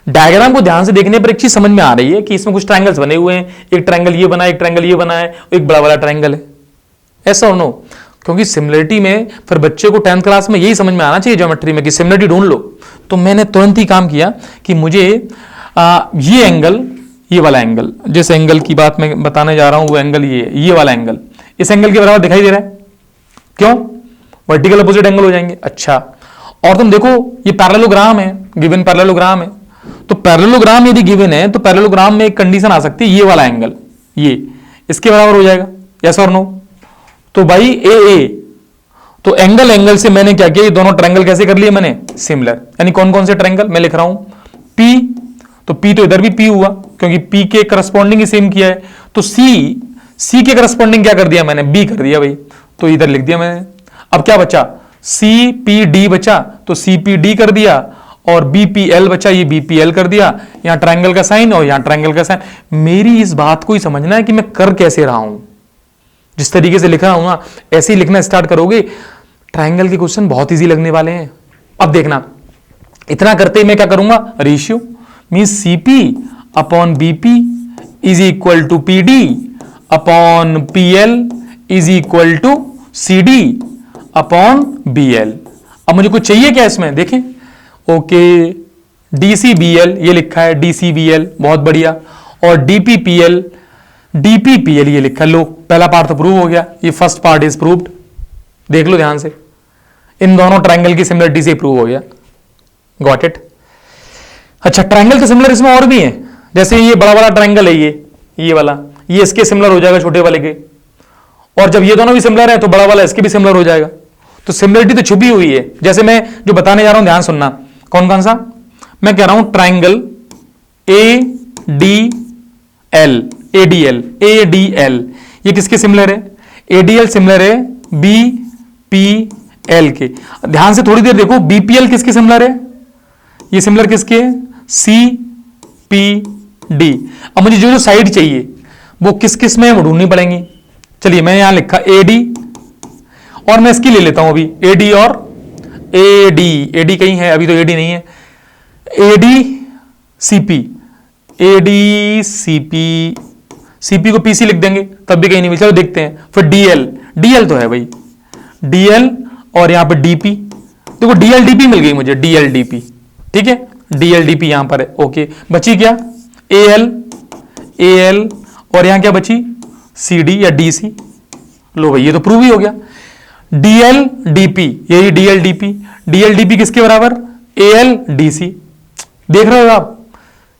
डायग्राम को ध्यान से देखने पर एक चीज समझ में आ रही है कि इसमें कुछ ट्रायंगल्स बने हुए हैं, एक ट्रायंगल ये बना है, एक ट्रायंगल ये बना है, एक बड़ा वाला ट्रायंगल है, ऐसा और नो। क्योंकि सिमिलरिटी में फिर बच्चे को 10th क्लास में यही समझ में आना चाहिए ज्योमेट्री में कि सिमिलरिटी ढूंढ लो। तो मैंने तुरंत ही काम किया कि मुझे ये एंगल, ये वाला एंगल, जिस एंगल की बात मैं बताने जा रहा हूं वो एंगल ये वाला एंगल इस एंगल के बराबर दिखाई दे रहा है। क्यों? वर्टिकल अपोजिट एंगल हो जाएंगे। अच्छा, और तुम देखो ये पैरेललोग्राम है, गिवन पैरेललोग्राम है। तो पैरेललोग्राम यदि गिवन है तो पैरेललोग्राम में एक कंडीशन आ सकती है, ये वाला एंगल ये इसके बराबर हो जाएगा, यस और नो? तो भाई ए तो एंगल से मैंने क्या किया, ये दोनों ट्रायंगल कैसे कर लिए मैंने? सिमिलर। यानी कौन कौन से ट्रायंगल मैं लिख रहा हूं? P, तो P तो इधर भी P हुआ क्योंकि P के करस्पॉन्डिंग ही सेम किया है। तो C के करस्पॉन्डिंग क्या कर दिया मैंने? B कर दिया भाई, तो इधर लिख दिया मैंने। अब क्या बचा? CPD बचा, तो CPD कर दिया, और BPL बचा, ये BPL कर दिया। यहां ट्रायंगल का साइन और यहां ट्रायंगल का साइन। मेरी इस बात को ही समझना है कि मैं कर कैसे रहा हूं। जिस तरीके से लिख रहा हूं ना, ऐसे ही लिखना स्टार्ट करोगे, ट्रायंगल के क्वेश्चन बहुत इजी लगने वाले हैं। अब देखना, इतना करते ही मैं क्या करूंगा? Ratio means CP upon BP is equal to PD upon PL is equal to CD upon BL। अब मुझे कुछ चाहिए क्या इसमें? देखें, ओके, DCBL ये लिखा है, DCBL बहुत बढ़िया, और DPPL ये लिखा है। लो, पहला पार्ट तो प्रूव हो गया, ये फर्स्ट पार्ट इज प्रूव्ड। देख लो ध्यान से, इन दोनों ट्रायंगल की सिमिलरिटी से प्रूव हो गया। Got it? अच्छा, ट्रायंगल के सिमिलर इसमें और भी है, जैसे ये बड़ा वाला ट्रायंगल है, ये वाला, ये इसके सिमिलर हो जाएगा छोटे वाले के, और जब ये दोनों भी सिमिलर है तो बड़ा वाला इसके भी सिमिलर हो जाएगा। तो सिमिलरिटी तो छुपी हुई है। जैसे मैं जो बताने जा रहा हूं ध्यान सुनना, कौन कौन सा मैं कह रहा हूं? ट्रायंगल ADL ये किसके सिमिलर है? ADL सिमिलर है BPL के। ध्यान से थोड़ी देर देखो, BPL किसके सिमिलर है? ये सिमिलर किसके है? CPD। अब मुझे जो साइड चाहिए वो किस किस में ढूंढनी पड़ेंगी। चलिए, मैं यहां लिखा AD, और मैं इसकी ले लेता हूं अभी, AD और AD कहीं है? अभी तो AD नहीं है। CP को PC लिख देंगे, तब भी कहीं नहीं मिल। चलो देखते हैं। फिर DL तो है भाई, DL, और यहां पे DP। देखो DLDP मिल गई मुझे, DLDP, ठीक है, DLDP यहां पर है। ओके, बची क्या? AL, और यहां क्या बची? CD या DC। लो भाई, ये तो प्रूव ही हो गया। DLDP, यही DLDP किसके बराबर? ALDC। देख रहे हो आप,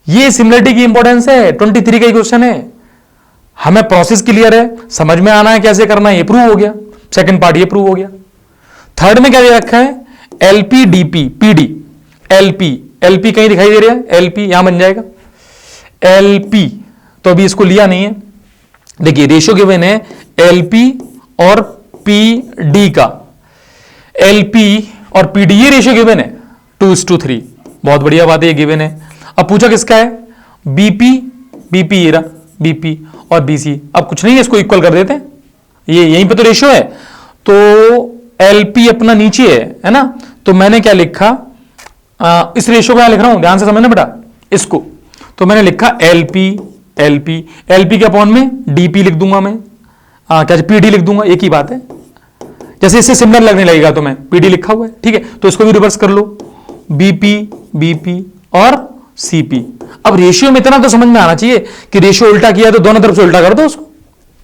ये सिमिलरिटी की इंपॉर्टेंस है। 23 का ही क्वेश्चन है, हमें प्रोसेस क्लियर है, समझ में आना है कैसे करना है, ये प्रूव हो गया। सेकंड पार्ट ये प्रूव हो गया। थर्ड में क्या दे रखा है? LPDP PD। LP कहीं दिखाई दे रहा है? LP यहां बन जाएगा LP, तो अभी इसको लिया नहीं है। देखिए रेशियो गिवन है LP और PD का, LP और PD ये रेशियो गिवन है 2:3। बहुत बढ़िया बात है, ये गिवन है। अब पूछा किसका है? BP ये रहा, BP और BC। अब कुछ नहीं है, इसको इक्वल कर देते हैं, ये यहीं पे तो रेशियो है। तो LP अपना नीचे है ना, तो मैंने क्या लिखा? इस रेशियो को यहां लिख रहा हूं, ध्यान से समझना बेटा इसको। तो मैंने लिखा LP के अपॉन में DP लिख दूंगा मैं, क्या PD लिख दूंगा, एक ही बात है। जैसे इससे सिमिलर लगने लगेगा तो मैं PD लिखा हुआ है, ठीक है, तो इसको भी रिवर्स कर लो, BP और CP। अब रेशियो में इतना तो समझ में आना चाहिए कि रेशियो उल्टा किया तो दोनों तरफ से उल्टा कर दो उसको,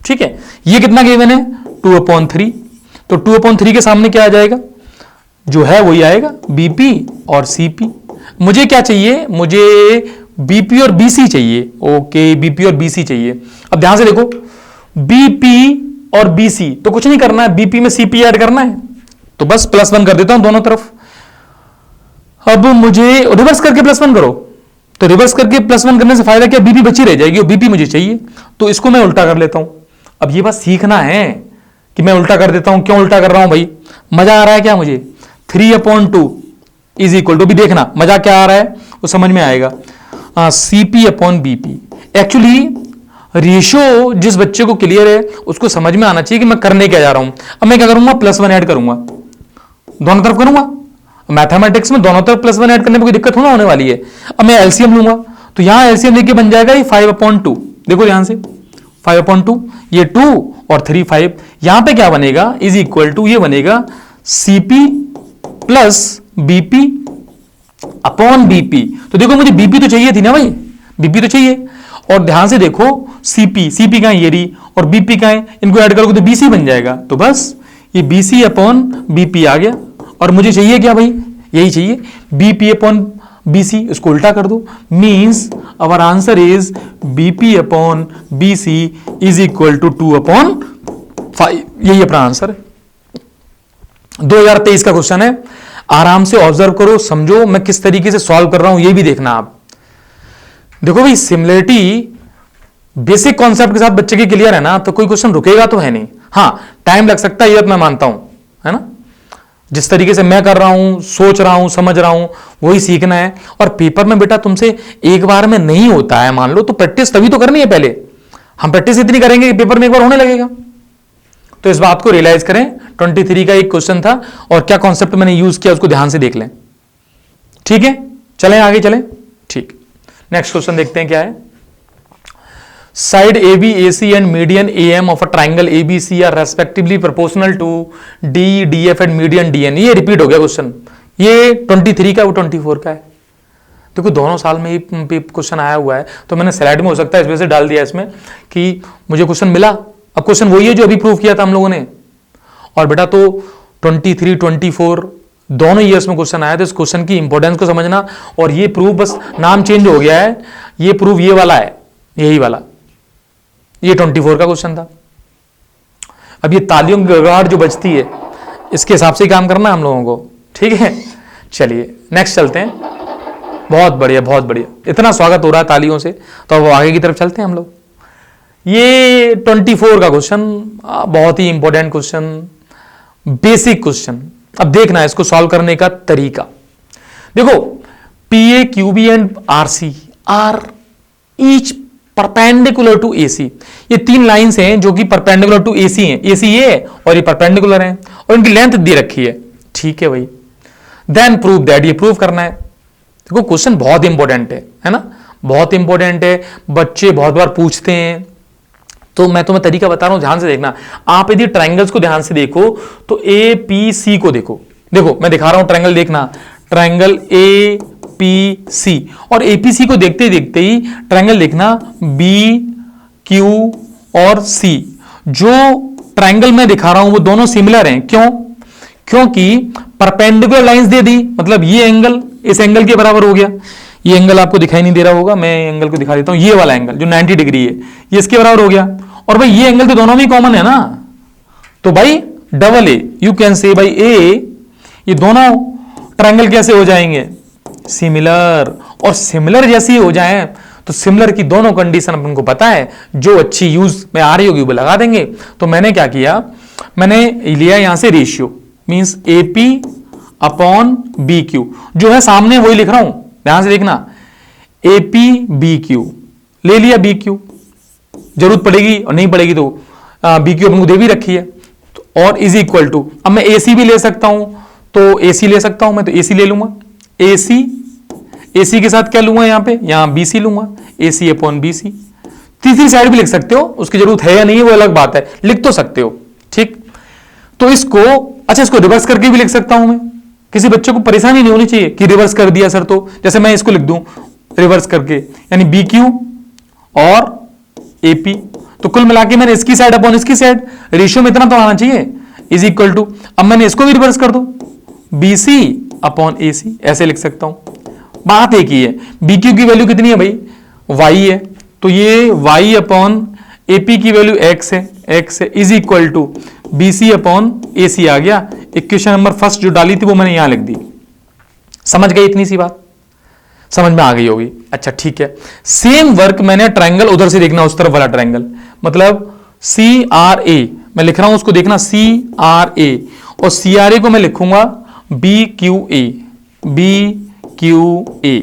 ठीक है। ये कितना गिवन है? 2/3। तो 2/3 के सामने क्या आ जाएगा? जो है वही आएगा, BP और CP। मुझे क्या चाहिए? मुझे BP और BC चाहिए। ओके, BP और BC चाहिए। अब ध्यान से देखो, BP और बीसी, तो कुछ नहीं करना है, बीपी में सीपी ऐड करना है, तो बस +1 कर देता हूं दोनों तरफ। अब मुझे रिवर्स करके +1 करो, तो रिवर्स करके +1 करने से फायदा क्या, बीपी बची रह जाएगी और बीपी मुझे चाहिए, तो इसको मैं उल्टा कर लेता हूं। अब ये बात सीखना है कि मैं उल्टा कर देता हूं, क्यों उल्टा कर रहा हूं भाई, मजा आ रहा है क्या मुझे, 3/2 इज इक्वल टू, भी देखना मजा क्या आ रहा है वो समझ में आएगा, CP/BP। एक्चुअली रेशियो जिस बच्चे को क्लियर है उसको समझ में आना चाहिए कि मैं करने क्या जा रहा हूं। अब मैं क्या करूंगा, +1 ऐड करूंगा, दोनों तरफ करूंगा, मैथमेटिक्स में दोनों तरफ +1 ऐड करने में कोई दिक्कत होना होने वाली है। अब मैं एलसीएम लूंगा, तो यहां एलसीएम लेके बन जाएगा ये 5/2, देखो ध्यान से 5/2, ये 2 और 3 5, यहां पे क्या बनेगा, इज इक्वल टू, ये बनेगा CP + BP अपॉन BP। तो देखो मुझे BP तो चाहिए थी ना भाई, BP तो चाहिए, और ध्यान से देखो CP का है ये रही, और BP का है, इनको ऐड करोगे तो BC बन जाएगा, तो बस ये BC/BP आ गया। और मुझे चाहिए क्या भाई, यही चाहिए, BP/BC, इसको उल्टा कर दो, means our answer is BP/BC is equal to 2/5, यही अपना आंसर है। 2023 का क्वेश्चन है, आराम से ऑब्जर्व करो, समझो मैं किस तरीके से सॉल्व कर रहा हूं, ये भी देखना आप। देखो भाई, सिमिलरिटी बेसिक कॉन्सेप्ट के साथ बच्चे के क्लियर है ना, तो कोई क्वेश्चन रुकेगा तो है नहीं, हां टाइम लग सकता है, ये मैं मानता हूं, है ना। जिस तरीके से मैं कर रहा हूं, सोच रहा हूं, समझ रहा हूं, वही सीखना है। और पेपर में बेटा तुमसे एक बार में नहीं होता है, मान लो, तो प्रैक्टिस तभी तो करनी है पहले। हम प्रैक्टिस इतनी करेंगे कि पेपर में एक बार होने लगेगा, तो इस बात को रियलाइज करें। 23 का एक क्वेश्चन था और क्या कॉन्सेप्ट मैंने यूज किया उसको ध्यान से देख लें, ठीक है। चलें आगे चलें, ठीक। नेक्स्ट क्वेश्चन देखते हैं क्या है। Side AB, AC and median AM of a triangle ABC are respectively proportional to D, DF and median DN। ये रिपीट हो गया क्वेश्चन, ये 23 का वो 24 का है। देखो दोनों साल में ही क्वेश्चन आया हुआ है, तो मैंने स्लाइड में हो सकता है इस वजह से डाल दिया इसमें कि मुझे क्वेश्चन मिला। अब क्वेश्चन वही है जो अभी प्रूव किया था हम लोगों ने, और बेटा तो 23, 24 दोनों ईयर्स में क्वेश्चन आया था। इस क्वेश्चन की इंपॉर्टेंस को समझना, और ये प्रूफ बस नाम चेंज हो गया है, ये प्रूफ ये वाला है, यही वाला, ये 24 का क्वेश्चन था। अब ये तालियों की गड़गड़ाहट जो बजती है, इसके हिसाब से ही काम करना है हम लोगों को, ठीक है। चलिए नेक्स्ट चलते हैं। बहुत बढ़िया, बहुत बढ़िया, इतना स्वागत हो रहा है तालियों से, तो अब आगे की तरफ चलते हैं हम लोग। ये 24 का क्वेश्चन बहुत ही इंपॉर्टेंट क्वेश्चन, बेसिक क्वेश्चन। अब देखना इसको सॉल्व करने का तरीका। देखो PA, QB and RC are each perpendicular to AC। ये तीन लाइंस हैं जो कि परपेंडिकुलर टू AC हैं, AC ये है और ये परपेंडिकुलर हैं, और इनकी लेंथ दे रखी है, ठीक है भाई। देन प्रूव दैट, ये प्रूव करना है। देखो क्वेश्चन बहुत इंपॉर्टेंट है ना, बहुत इंपॉर्टेंट है, बच्चे बहुत बार पूछते हैं, तो मैं तुम्हें तरीका बता रहा हूं, ध्यान से देखना। आप यदि ट्रायंगल्स को ध्यान से देखो तो APC को देखो, देखो मैं दिखा रहा हूं ट्रायंगल, देखना ट्रायंगल APC, और APC को देखते ही ट्रायंगल देखना BQ और C। जो ट्रायंगल मैं दिखा रहा हूं वो दोनों सिमिलर हैं, क्यों? क्योंकि परपेंडिकुलर लाइंस दे दी, मतलब ये एंगल इस एंगल के बराबर हो गया। ये एंगल आपको दिखाई नहीं दे रहा होगा, मैं एंगल को दिखा देता हूं, ये वाला एंगल जो 90 डिग्री है ये इसके बराबर हो गया। और भाई ये एंगल तो दोनों में कॉमन है ना, तो भाई डबल ए, यू कैन से भाई ए, ये दोनों ट्रायंगल कैसे हो जाएंगे? सिमिलर। और सिमिलर जैसे ही हो जाए तो सिमिलर की दोनों कंडीशन अपन को पता है, जो अच्छी यूज में आ रही होगी वो लगा देंगे। तो मैंने क्या किया, मैंने लिया यहां से ratio, means AP upon BQ, जो है सामने वही लिख रहा हूं, ध्यान से देखना, AP BQ ले लिया, BQ जरूरत पड़ेगी और नहीं पड़ेगी तो BQ अपन को दे भी रखी है, तो और इज इक्वल टू, अब मैं AC भी ले सकता हूं, तो AC ले सकता हूं मैं, तो AC ले लूंगा, AC के साथ क्या लूंगा, यहां पे यहां BC लूंगा, AC अपॉन BC। तीसरी साइड भी लिख सकते हो, उसकी जरूरत है या नहीं वो अलग बात है, लिख तो सकते हो, ठीक। तो इसको, अच्छा इसको रिवर्स करके भी लिख सकता हूं मैं, किसी बच्चे को परेशानी नहीं होनी चाहिए कि रिवर्स कर दिया सर, तो जैसे मैं इसको लिख दूं रिवर्स करके, यानी BQ और AP, तो कुल मिला के मैंने इसकी साइड अपॉन इसकी साइड, रेशियो में इतना तो आना चाहिए, इज इक्वल टू, अब मैंने इसको भी रिवर्स कर दो, BC अपॉन AC, ऐसे लिख सकता हूं। बात एक ही है, BQ की वैल्यू कितनी है भाई, Y है, तो ये Y अपॉन AP की वैल्यू X है, X is equal to B C upon A C आ गया। इक्वेशन नंबर फर्स्ट जो डाली थी वो मैंने यहां लिख दी। समझ गई इतनी सी बात? समझ में आ गई होगी। अच्छा ठीक है, सेम वर्क मैंने ट्रायंगल उधर से देखना, उस तरफ वाला ट्रायंगल, मतलब सी आर ए मैं लिख रहा हूं, उसको देखना सी आर ए, और सी आर ए को मैं लिखूंगा B Q A, B Q A.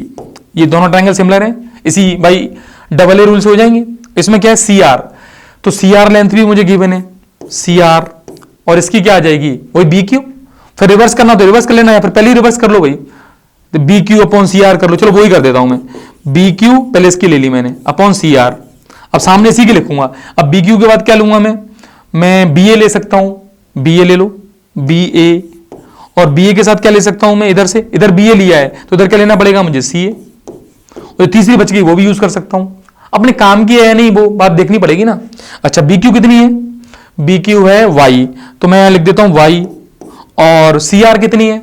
ये दोनों ट्रायंगल सिमिलर हैं, इसी भाई डबल ए रूल से हो जाएंगे। इसमें क्या है सी आर, तो सी आर लेंथ भी मुझे गिवन है सी आर, और इसकी क्या आ जाएगी वही बी क्यू। फिर रिवर्स करना तो रिवर्स कर लेना, या फिर पहले ही रिवर्स कर लो भाई, तो B Q upon C R कर लो। चलो वही कर देता हूं मैं, बी क्यू पहले इसकी ले ली मैंने अपॉन सी आर, अब सामने इसी के लिखूंगा। अब बी क्यू के बाद क्या लूंगा मैं बी ए ले सकता हूं, बी ए ले लो, बी ए, और बी ए के साथ क्या ले सकता हूं मैं, इधर से इधर बी ए लिया है तो इधर क्या लेना पड़ेगा मुझे सी ए, और तीसरी बच गई वो भी यूज कर सकता हूं। अपने काम की है या नहीं वो बात देखनी पड़ेगी ना। अच्छा बी क्यू कितनी है, बी क्यू है वाई, तो मैं यहां लिख देता हूं वाई, और सी आर कितनी है,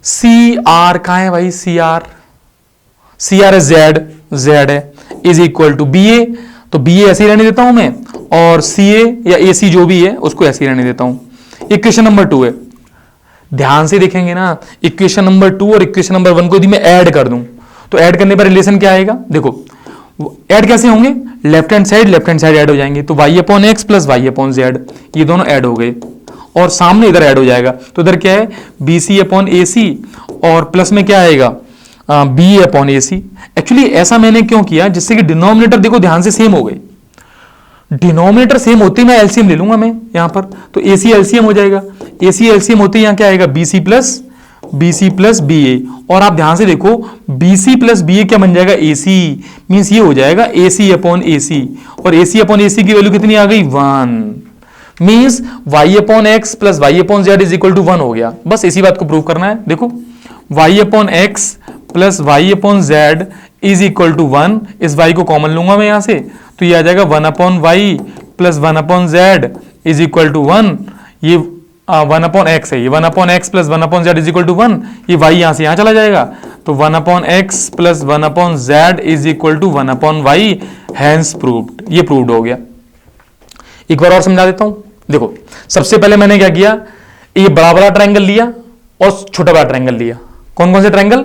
सी आर कहां है भाई, सी आर है जेड, जेड है, इज इक्वल टू बी ए, तो बी ए ऐसे ही रहने देता हूं मैं, और सी ए या ए सी जो भी है उसको ऐसे ही रहने देता हूं। इक्वेशन नंबर 2 है, ध्यान से देखेंगे ना, इक्वेशन नंबर 2 और इक्वेशन नंबर 1 को यदि मैं ऐड कर दूं तो ऐड करने पर रिलेशन क्या आएगा, देखो ऐड कैसे होंगे, लेफ्ट हैंड साइड ऐड हो जाएंगे, तो y upon X plus Y upon Z, ये दोनों ऐड हो गए, और सामने इधर ऐड हो जाएगा, तो इधर क्या है बी सी अपॉन ए सी, और प्लस में क्या आएगा B upon A C. Actually ऐसा मैंने क्यों किया, जिससे कि डिनोमिनेटर देखो ध्यान से सेम हो गए, डिनोमिनेटर सेम होते ही मैं एलसीएम ले लूंगा मैं यहां पर, तो ए सी एलसीएम हो जाएगा, ए सी एलसीएम होते ही यहां क्या आएगा बी सी प्लस बी ए, और आप ध्यान से देखो बी सी प्लस बी ए क्या बन जाएगा ए सी, मीन्स ये हो जाएगा ए सी अपॉन ए सी, और ए सी अपॉन ए सी की वैल्यू कितनी आ गई 1, means y upon X plus Y upon Z is equal to 1 हो गया। बस इसी बात को प्रूव करना है। देखो y upon X plus Y upon Z is equal to 1, इस y को कॉमन लूंगा मैं यहां से, तो ये आ जाएगा 1 upon Y plus 1 upon Z is equal to 1, ये 1 अपॉन एक्स है, ये 1 upon X plus 1 upon Z is equal to 1, ये y यहां से यहां चला जाएगा, तो 1 upon X plus 1 upon Z is equal to 1 upon Y, hence proved. ये प्रूव्ड हो गया। एक बार और समझा देता हूं, देखो सबसे पहले मैंने क्या किया, ये बड़ा बड़ा ट्रायंगल लिया और छोटा बड़ा ट्रायंगल लिया। कौन कौन से triangle,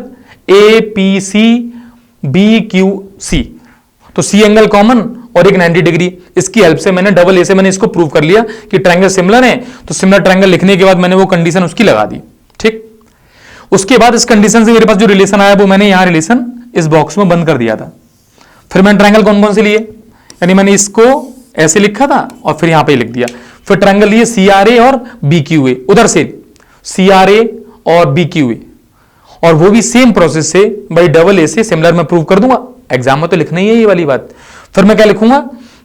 A P C B Q C, तो सी एंगल कॉमन और एक 90 डिग्री, इसकी हेल्प से मैंने डबल ए से मैंने इसको प्रूव कर लिया कि ट्रायंगल सिमिलर है, तो सिमिलर ट्रायंगल लिखने के बाद मैंने वो कंडीशन उसकी लगा दी। ठीक, उसके बाद इस कंडीशन से मेरे पास जो रिलेशन आया वो मैंने यहां रिलेशन इस बॉक्स में बंद कर दिया था। फिर मैंने ट्रायंगल कौन कौन से लिए, यानी मैंने इसको ऐसे लिखा था और फिर यहां पे लिख दिया। फिर ट्रायंगल लिए सी आर ए और बी क्यू ए, उधर से सी आर ए और बी क्यू ए, और वो भी सेम प्रोसेस से बाई डबल ए से सिमिलर में प्रूव कर दूंगा। एग्जाम में तो लिखना ही है ये वाली बात। फिर मैं क्या लिखूंगा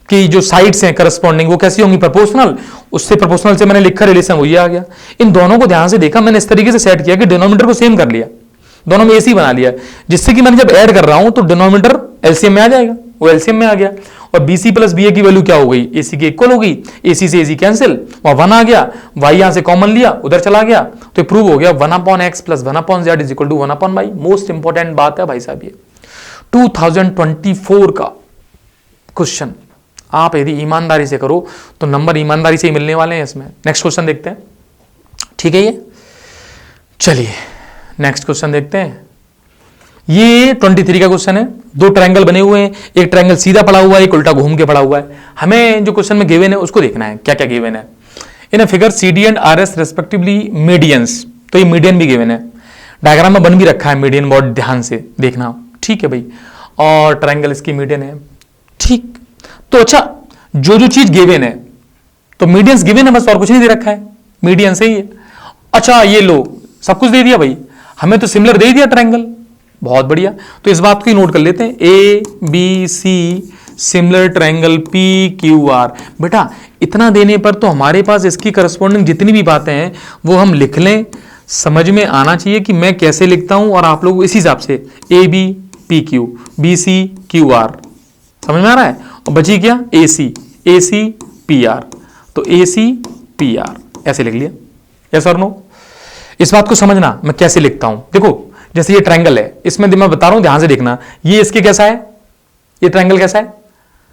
कि जो साइड्स हैं करस्पॉन्डिंग वो कैसी होंगी, प्रोपोर्शनल, उससे प्रोपोर्शनल से मैंने लिखा रिलेशन वो ये आ गया। इन दोनों को ध्यान से देखा, मैंने इस तरीके से सेट किया कि डिनोमिनेटर को सेम कर लिया, दोनों में एसी बना लिया, जिससे कि मैंने जब ऐड कर रहा हूं तो डिनोमिनेटर एलसीएम में आ जाएगा, वो एलसीएम में आ गया, और बीसी प्लस बी ए की वैल्यू क्या हो गई, एसी के इक्वल हो गई, एसी से एसी कैंसिल, वहां 1 आ गया, वाई यहां से कॉमन लिया उधर चला गया, तो प्रूव हो गया 1 upon X plus 1 upon Z is equal to 1 upon Y. Most important बात है भाई साहब, ये 2024 का क्वेश्चन, आप यदि ईमानदारी से करो तो नंबर ईमानदारी से ही मिलने वाले हैं इसमें। नेक्स्ट क्वेश्चन देखते हैं, ठीक है, ये चलिए नेक्स्ट क्वेश्चन देखते हैं। ये 23 का क्वेश्चन है, दो ट्रायंगल बने हुए हैं, एक ट्रायंगल सीधा पड़ा हुआ है, एक उल्टा घूम के पड़ा हुआ है। हमें जो क्वेश्चन में गिवन है उसको देखना है क्या क्या गिवन है। In a figure C D and R S respectively medians, तो ये मीडियन भी गिवन है, डायग्राम में बन भी रखा है मीडियन, बहुत ध्यान से देखना, ठीक है भाई, और ट्रायंगल इसकी मीडियन है, ठीक। तो अच्छा, जो जो चीज गिवन है तो मीडियंस गिवन है, बस और कुछ नहीं दे रखा है, मीडियन से ही है। अच्छा ये लो, सब कुछ दे दिया भाई, हमें तो सिमिलर दे दिया ट्रायंगल, बहुत बढ़िया। तो इस बात को ही नोट कर लेते हैं, A B C similar triangle P Q R. बेटा इतना देने पर तो हमारे पास इसकी करस्पॉन्डिंग जितनी भी बातें हैं वो हम लिख लें, समझ में आना चाहिए कि मैं कैसे लिखता हूं, और आप लोग इसी हिसाब से A B P Q, B C Q R, समझ में आ रहा है। और बची क्या, ए सी पी आर, तो ए सी पी आर ऐसे लिख लिया, यस और नो। इस बात को समझना मैं कैसे लिखता हूं। देखो जैसे ये ट्रायंगल है, इसमें मैं बता रहा हूं, ध्यान से देखना, ये इसके कैसा है, ये ट्रायंगल कैसा है,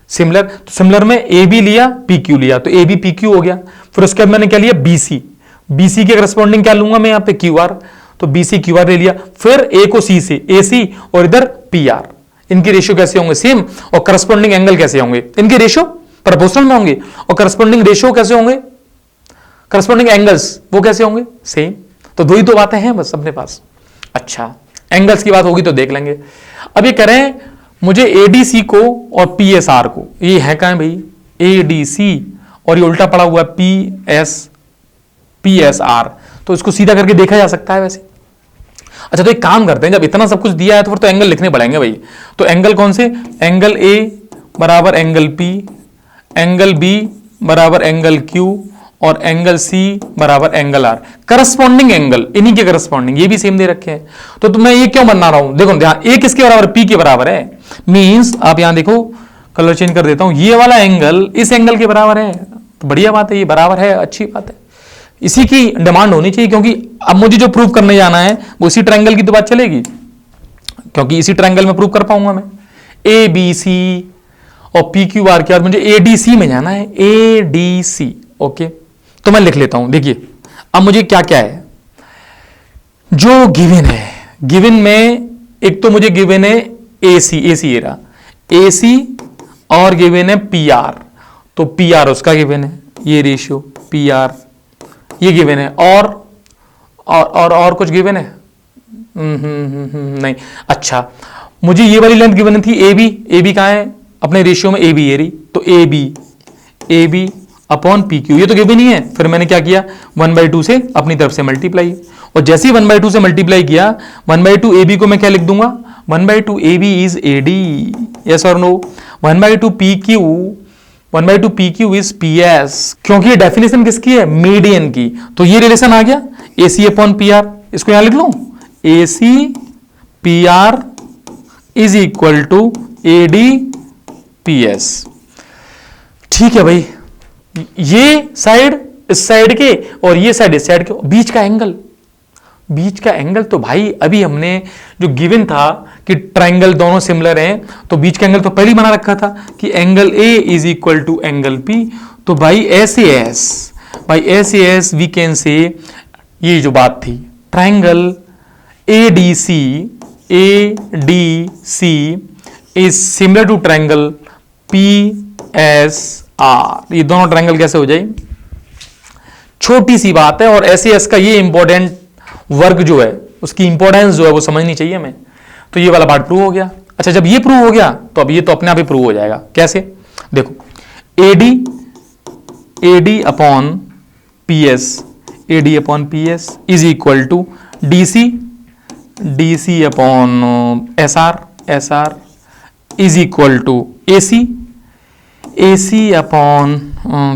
सिमिलर, तो सिमिलर में ए बी लिया, पी क्यू लिया, तो ए बी पी क्यू हो गया। फिर उसके बाद मैंने क्या लिया, बी सी, बी सी के करस्पॉन्डिंग क्या लूंगा मैं यहाँ पे, क्यू आर, तो बी सी क्यू आर ले लिया। फिर ए को सी से, ए सी, और इधर पी आर, इनके रेशियो कैसे होंगे, सेम, और करस्पॉन्डिंग एंगल कैसे होंगे, इनके रेशियो प्रोपोर्शनल में होंगे, और करस्पॉन्डिंग रेशियो कैसे होंगे, करस्पॉन्डिंग एंगल्स वो कैसे होंगे, सेम। तो दो ही तो बातें हैं बस अपने पास। अच्छा, एंगल्स की बात होगी तो देख लेंगे। अब ये करें मुझे एडीसी को और पीएसआर को, ये है कहां भाई, एडीसी, और ये उल्टा पड़ा हुआ है पीएसआर, तो इसको सीधा करके देखा जा सकता है वैसे। अच्छा, तो एक काम करते हैं, जब इतना सब कुछ दिया है तो फिर तो एंगल लिखने पड़ेंगे भाई। तो एंगल कौन से, एंगल ए बराबर एंगल पी, एंगल बी बराबर एंगल क्यू, और एंगल सी बराबर एंगल आर, करस्पॉन्डिंग एंगल इन्हीं के करस्पॉन्डिंग, ये भी सेम दे रखे हैं। तो मैं ये क्यों बना रहा हूं, देखो ध्यान, ए किसके बराबर, पी के बराबर है, मींस आप यहां देखो, कलर चेंज कर देता हूं, ये वाला एंगल इस एंगल के बराबर है, तो बढ़िया बात है, ये बराबर है, अच्छी बात है, इसी की डिमांड होनी चाहिए, क्योंकि अब मुझे जो प्रूव करने जाना है वो इसी ट्रायंगल की तो बात चलेगी, क्योंकि इसी ट्रायंगल में प्रूव कर पाऊंगा मैं। ए बी सी और पी क्यू आर के बाद मुझे एडीसी में जाना है, एडीसी, ओके। तो मैं लिख लेता हूं, देखिए अब मुझे क्या क्या है जो गिवन है, गिवन में एक तो मुझे गिवन है एसी, एसी ये रहा एसी, और गिवन है पी आर, तो पी आर उसका गिवन है, ये रेशियो पी आर ये गिवन है, और कुछ गिवन है, नहीं। अच्छा, मुझे ये वाली लेंथ गिवन थी ए बी, ए बी कहां है अपने रेशियो में, ए बी ये रही, तो A B upon P Q, ये तो गिवन ही है। फिर मैंने क्या किया, 1/2 से अपनी तरफ से मल्टीप्लाई, और जैसे ही 1/2 से मल्टीप्लाई किया, 1/2 ए बी को मैं क्या लिख दूंगा, 1/2 A B is A D, yes और no, 1/2 P Q, 1/2 P Q is P S, क्योंकि ये डेफिनेशन किसकी है, मीडियन की, तो ये रिलेशन आ गया A C upon P R, इसको यहां लिख लो, A C P R is equal to A D P S. ठीक है भाई, ये साइड इस साइड के और ये साइड इस साइड के, बीच का एंगल, बीच का एंगल तो भाई अभी हमने जो गिवन था कि ट्रायंगल दोनों सिमिलर हैं, तो बीच का एंगल तो पहले ही बना रखा था कि angle A is equal to angle P, तो भाई ऐसे एस वी कैन से, ये जो बात थी triangle ADC is similar to triangle PSR, ये दोनों ट्रायंगल कैसे हो जाए, छोटी सी बात है, और एस का ये इंपॉर्टेंट वर्क जो है, उसकी इंपॉर्टेंस जो है वो समझनी चाहिए हमें। तो ये वाला पार्ट प्रूव हो गया। अच्छा, जब ये प्रूव हो गया तो अब ये तो अपने आप ही प्रूव हो जाएगा, कैसे, देखो AD upon P S is equal to D C upon S R is equal to A C upon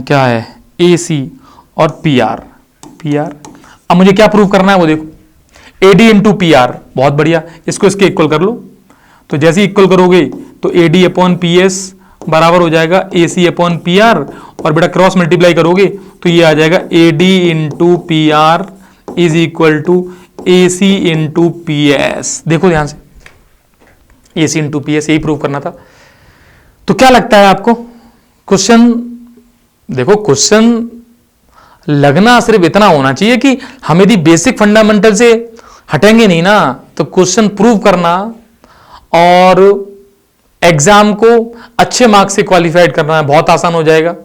क्या है, ए सी और पी आर। अब मुझे क्या प्रूव करना है वो देखो, एडी इंटू पी आर, बहुत बढ़िया, इसको इसके इक्वल कर लो, तो जैसे इक्वल करोगे तो एडी अपॉन पी एस बराबर हो जाएगा A C upon P R, और बेटा क्रॉस मल्टीप्लाई करोगे तो ये आ जाएगा AD into P R is equal to A C into P S. देखो ध्यान से, A C into P S, यही प्रूव करना था। तो क्या लगता है आपको, क्वेश्चन देखो, क्वेश्चन लगना सिर्फ इतना होना चाहिए कि हम यदि बेसिक फंडामेंटल से हटेंगे नहीं ना, तो क्वेश्चन प्रूव करना और एग्जाम को अच्छे मार्क्स से क्वालिफाइड करना बहुत आसान हो जाएगा।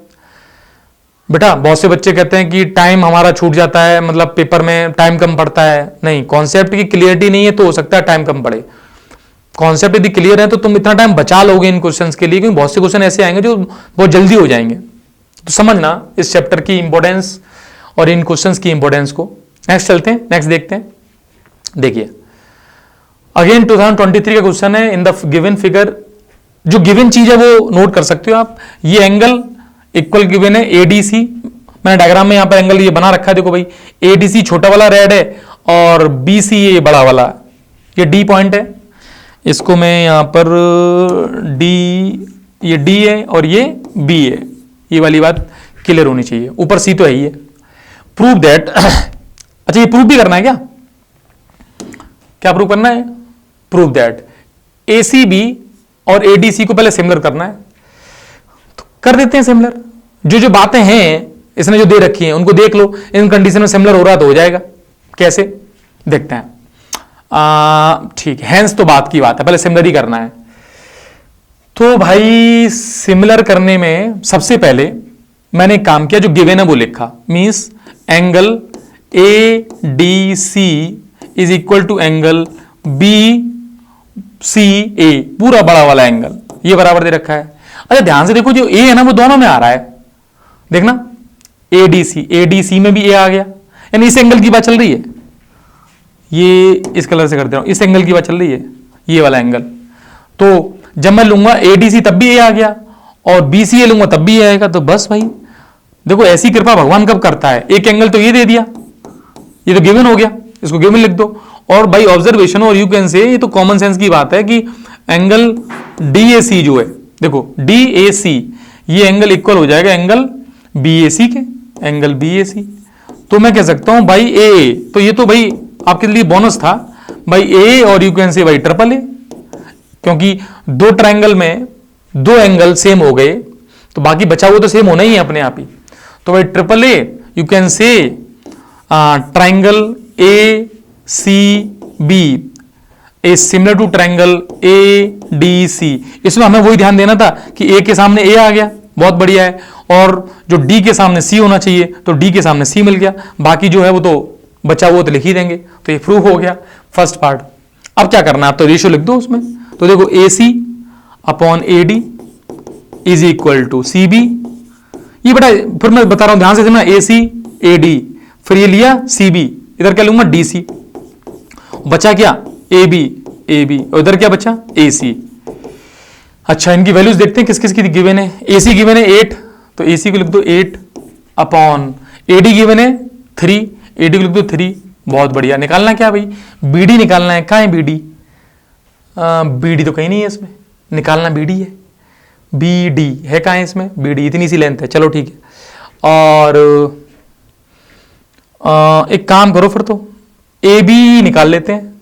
बेटा बहुत से बच्चे कहते हैं कि टाइम हमारा छूट जाता है, मतलब पेपर में टाइम कम पड़ता है। नहीं, कॉन्सेप्ट की क्लियरिटी नहीं है तो हो सकता है टाइम कम पड़े। कॉन्सेप्ट यदि क्लियर है तो तुम इतना टाइम बचा लोगे इन क्वेश्चंस के लिए, क्योंकि बहुत से क्वेश्चन ऐसे आएंगे जो बहुत जल्दी हो जाएंगे। तो समझना इस चैप्टर की इंपॉर्टेंस और इन क्वेश्चंस की इंपॉर्टेंस को। नेक्स्ट चलते हैं, नेक्स्ट देखते हैं। देखिए अगेन 2023 का क्वेश्चन है, इन द गिवन फिगर, जो गिवन चीज है वो नोट कर सकते हो आप। ये एंगल इक्वल गिवन है एडीसी, मैंने डायग्राम में यहां पर एंगल ये बना रखा है, देखो भाई एडीसी छोटा वाला रेड है और बीसी ये बड़ा वाला, ये डी पॉइंट है, इसको मैं यहां पर डी, ये डी है और ये बी है, ये वाली बात क्लियर होनी चाहिए। ऊपर सी तो है ही है। प्रूव दैट अच्छा ये प्रूव भी करना है, क्या प्रूव करना है, प्रूव दैट एसीबी और एडीसी को पहले सिमिलर करना है। कर देते हैं सिमिलर। जो जो बातें हैं इसने जो दे रखी हैं उनको देख लो, इन कंडीशन में सिमिलर हो रहा तो हो जाएगा। कैसे देखते हैं। ठीक है, हैंस तो बात की बात है, पहले सिमिलर ही करना है। तो भाई सिमिलर करने में सबसे पहले मैंने एक काम किया, जो गिवन है वो लिखा। Means angle A D C is equal to angle B C A, पूरा बड़ा वाला एंगल ये बराबर दे रखा है। अच्छा ध्यान से देखो, जो ए है ना वो दोनों में आ रहा है, देखना एडीसी में भी ए आ गया, यानी इस एंगल की बात चल रही है। ये इस कलर से कर दे रहा हूं, इस एंगल की बात चल रही है, ये वाला एंगल। तो जब मैं लूंगा एडीसी तब भी ए आ गया, और बीसीए लूंगा तब भी ए आएगा। तो बस भाई देखो, ऐसी कृपा भगवान कब करता है। एक एंगल तो ये दे दिया, ये तो गिवन हो गया, इसको गिवन लिख दो। और बाई ऑब्जर्वेशन और यू कैन से, ये तो कॉमन सेंस की बात है कि एंगल डीएसी जो है, देखो डीएसी ये एंगल इक्वल हो जाएगा एंगल बीएसी के, एंगल बीएसी। तो मैं कह सकता हूं भाई ए, तो ये तो भाई आपके लिए बोनस था भाई ए, और यू कैन से भाई ट्रिपल ए, क्योंकि दो ट्रायंगल में दो एंगल सेम हो गए, तो बाकी बचा हुआ तो सेम होना ही है अपने आप ही। तो भाई triple A, you can say triangle A C B A similar to triangle A D C. इसमें हमें वही ध्यान देना था कि ए के सामने ए आ गया, बहुत बढ़िया है, और जो डी के सामने सी होना चाहिए तो डी के सामने सी मिल गया, बाकी जो है वो तो बचा हुआ तो लिख ही देंगे। तो ये प्रूव हो गया फर्स्ट पार्ट। अब क्या करना है, आप तो रेशियो लिख दो उसमें। तो देखो A C upon A D is equal to C B. ये बेटा फिर मैं बता रहा हूं, ध्यान से समझना, ए सी ए डी, फिर ये लिया सी बी, इधर क्या लूंगा डी सी, बचा क्या ए बी, और इधर क्या बचा ए सी। अच्छा इनकी वैल्यूज देखते हैं किस किस की गिवन है। ए सी गिवन है 8, तो ए सी को लिख दो 8 अपॉन ए डी गिवन है 3, ए डी को लिख दो 3। बहुत बढ़िया। निकालना क्या भाई, बी डी निकालना है। कहां है बी डी? बी डी तो कहीं नहीं है इसमें, निकालना बी डी है। बी डी है कहां है इसमें, बी डी इतनी सी लेंथ है, चलो ठीक है। और एक काम करो फिर, तो ए बी निकाल लेते हैं,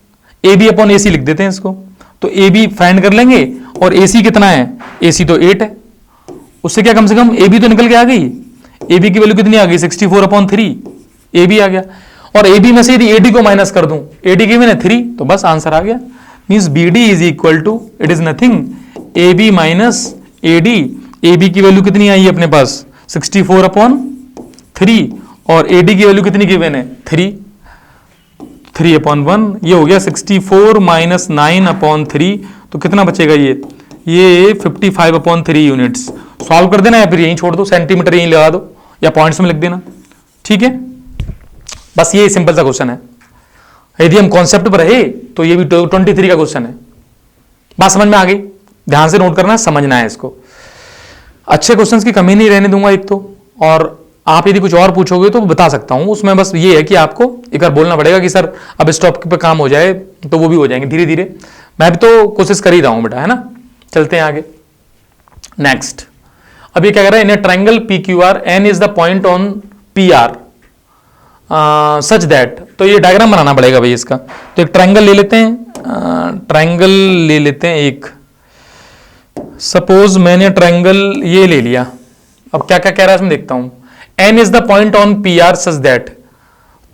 ए बी अपॉन ए सी लिख देते हैं इसको। तो ए बी फाइंड कर लेंगे, और ए सी कितना है, ए सी तो 8 है, उससे क्या कम से कम ए बी तो निकल के आ गई। ए बी की वैल्यू कितनी आ गई 64 अपॉन 3, ए बी आ गया। और ए बी में से यदि ए डी को माइनस कर दूं, ए डी की मैंने 3, तो बस आंसर आ गया। Means B D is equal to, it is nothing A B minus A D. A B की वैल्यू कितनी आई अपने पास 64 अपॉन 3, और ए डी की वैल्यू कितनी गिवन है 3 अपॉन 1, ये हो गया 64 माइनस 9 अपॉन 3, तो कितना बचेगा ये 55 अपॉन 3 यूनिट्स। सॉल्व कर देना, या फिर यहीं छोड़ दो, सेंटीमीटर यहीं लगा दो, या पॉइंट्स में लिख देना, ठीक है। बस ये सिंपल सा क्वेश्चन है। यदि हम कॉन्सेप्ट पर रहे तो ये भी 23 का क्वेश्चन है। बात समझ में आ गई? ध्यान से नोट करना है, समझना है इसको। अच्छे क्वेश्चंस की कमी नहीं रहने दूंगा एक तो, और आप यदि कुछ और पूछोगे तो बता सकता हूं, उसमें बस ये है कि आपको एक बार बोलना पड़ेगा कि सर अब इस टॉपिक पे काम हो जाए, तो वो भी हो जाएंगे धीरे धीरे। मैं भी तो कोशिश कर ही रहा हूं बेटा, है ना। चलते हैं आगे। नेक्स्ट, अब ये क्या कह रहा है, in a triangle P Q R N is the point on P R such that. तो ये डायग्राम बनाना पड़ेगा भाई इसका। तो एक ट्रायंगल ले लेते हैं, ट्रायंगल ले लेते हैं एक। सपोज मैंने ट्रायंगल ये ले लिया, अब क्या क्या कह रहा है इसमें देखता हूं। N is the point on P R such that,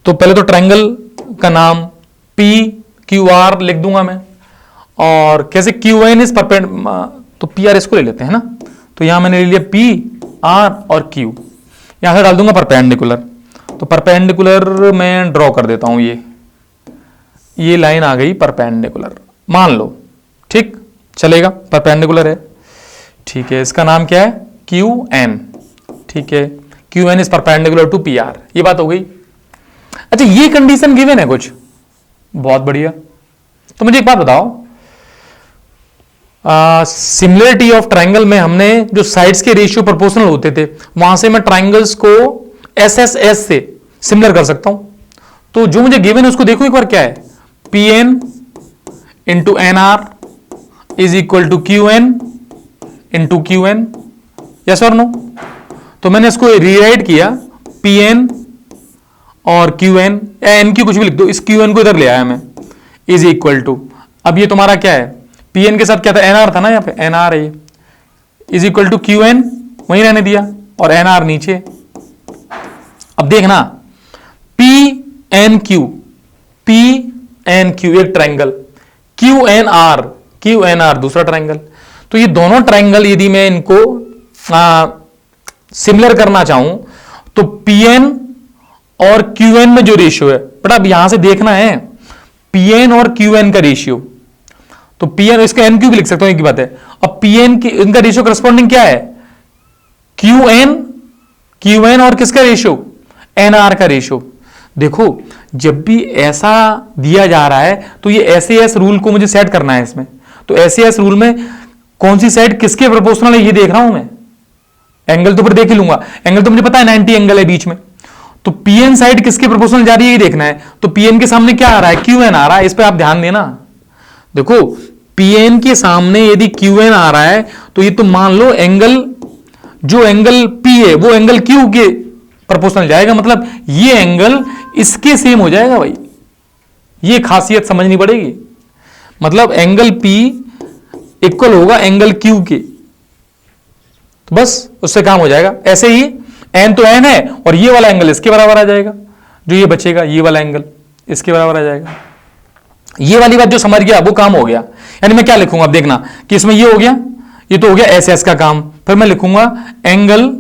तो पहले तो ट्रायंगल का नाम पी क्यू आर लिख दूंगा मैं, और कैसे क्यू एन इज परपेंड, तो पी आर इसको ले लेते हैं ना। तो यहां मैंने ले लिया पी आर और क्यू, यहां से डाल दूंगा परपेंडिकुलर। तो परपेंडिकुलर मैं ड्रॉ कर देता हूं, ये लाइन आ गई परपेंडिकुलर, मान लो, ठीक चलेगा, परपेंडिकुलर है, ठीक है। इसका नाम क्या है क्यू एन, ठीक है। Q N is perpendicular to P R, ये बात हो गई। अच्छा ये कंडीशन गिवन है कुछ, बहुत बढ़िया। तो मुझे एक बात बताओ, सिमिलरिटी ऑफ ट्रायंगल में हमने जो साइड्स के रेशियो प्रोपोर्शनल होते थे, वहां से मैं ट्रायंगल्स को एस एस एस से सिमिलर कर सकता हूं। तो जो मुझे गिवन है उसको देखो एक बार, क्या है, P N into N R is equal to Q N into Q N, yes और नो। तो मैंने इसको रीराइट किया, पी एन और क्यू एन, या एन की कुछ भी लिख दो, इस क्यू एन को इधर ले आया मैं, इज इक्वल टू, अब ये तुम्हारा क्या है, पी एन के साथ क्या था, एन आर था ना, यहाँ पे एन आर है, is equal to Q N वहीं रहने दिया और एन आर नीचे। अब देखना पी एन क्यू एक ट्रायंगल, क्यू एन आर दूसरा ट्रायंगल। तो ये दोनों ट्रायंगल यदि मैं इनको सिमिलर करना चाहूं तो पी एन और क्यू एन में जो रेशियो है, बट अब यहां से देखना है पी एन और क्यू एन का रेशियो। तो पी एन, इसका एन क्यू भी लिख सकता हूं, एक ही बात है। अब पी एन की इनका रेशियो करस्पॉन्डिंग क्या है, क्यू एन और किसका रेशियो, एन आर का रेशियो। देखो जब भी ऐसा दिया जा रहा है तो ये एस रूल को मुझे सेट करना है इसमें। तो एस रूल में कौन सी साइड किसके प्रोपोर्शनल है ये देख रहा हूं मैं। एंगल तो फिर देख ही लूंगा, एंगल तो मुझे पता है 90 एंगल है बीच में। तो पीएन साइड किसके प्रोपोर्शनल जा रही है ये देखना है। तो पीएन के सामने क्या आ रहा है, क्यूएन आ रहा है। इस पे आप ध्यान देना। देखो पीएन के सामने यदि क्यूएन आ रहा है तो ये तो मान लो एंगल, जो एंगल पी है वो एंगल क्यू के प्रोपोर्शनल जाएगा, मतलब ये एंगल इसके सेम हो जाएगा भाई। ये खासियत समझनी पड़ेगी। मतलब एंगल पी इक्वल होगा एंगल क्यू के, तो बस उससे काम हो जाएगा। ऐसे ही एन तो एन है और ये वाला एंगल इसके बराबर आ जाएगा, जो ये बचेगा ये वाला एंगल इसके बराबर आ जाएगा। ये वाली बात जो समझ गया वो काम हो गया। यानी मैं क्या लिखूंगा, अब देखना कि इसमें ये हो गया, ये तो हो गया एस एस का काम। फिर मैं लिखूंगा एंगल,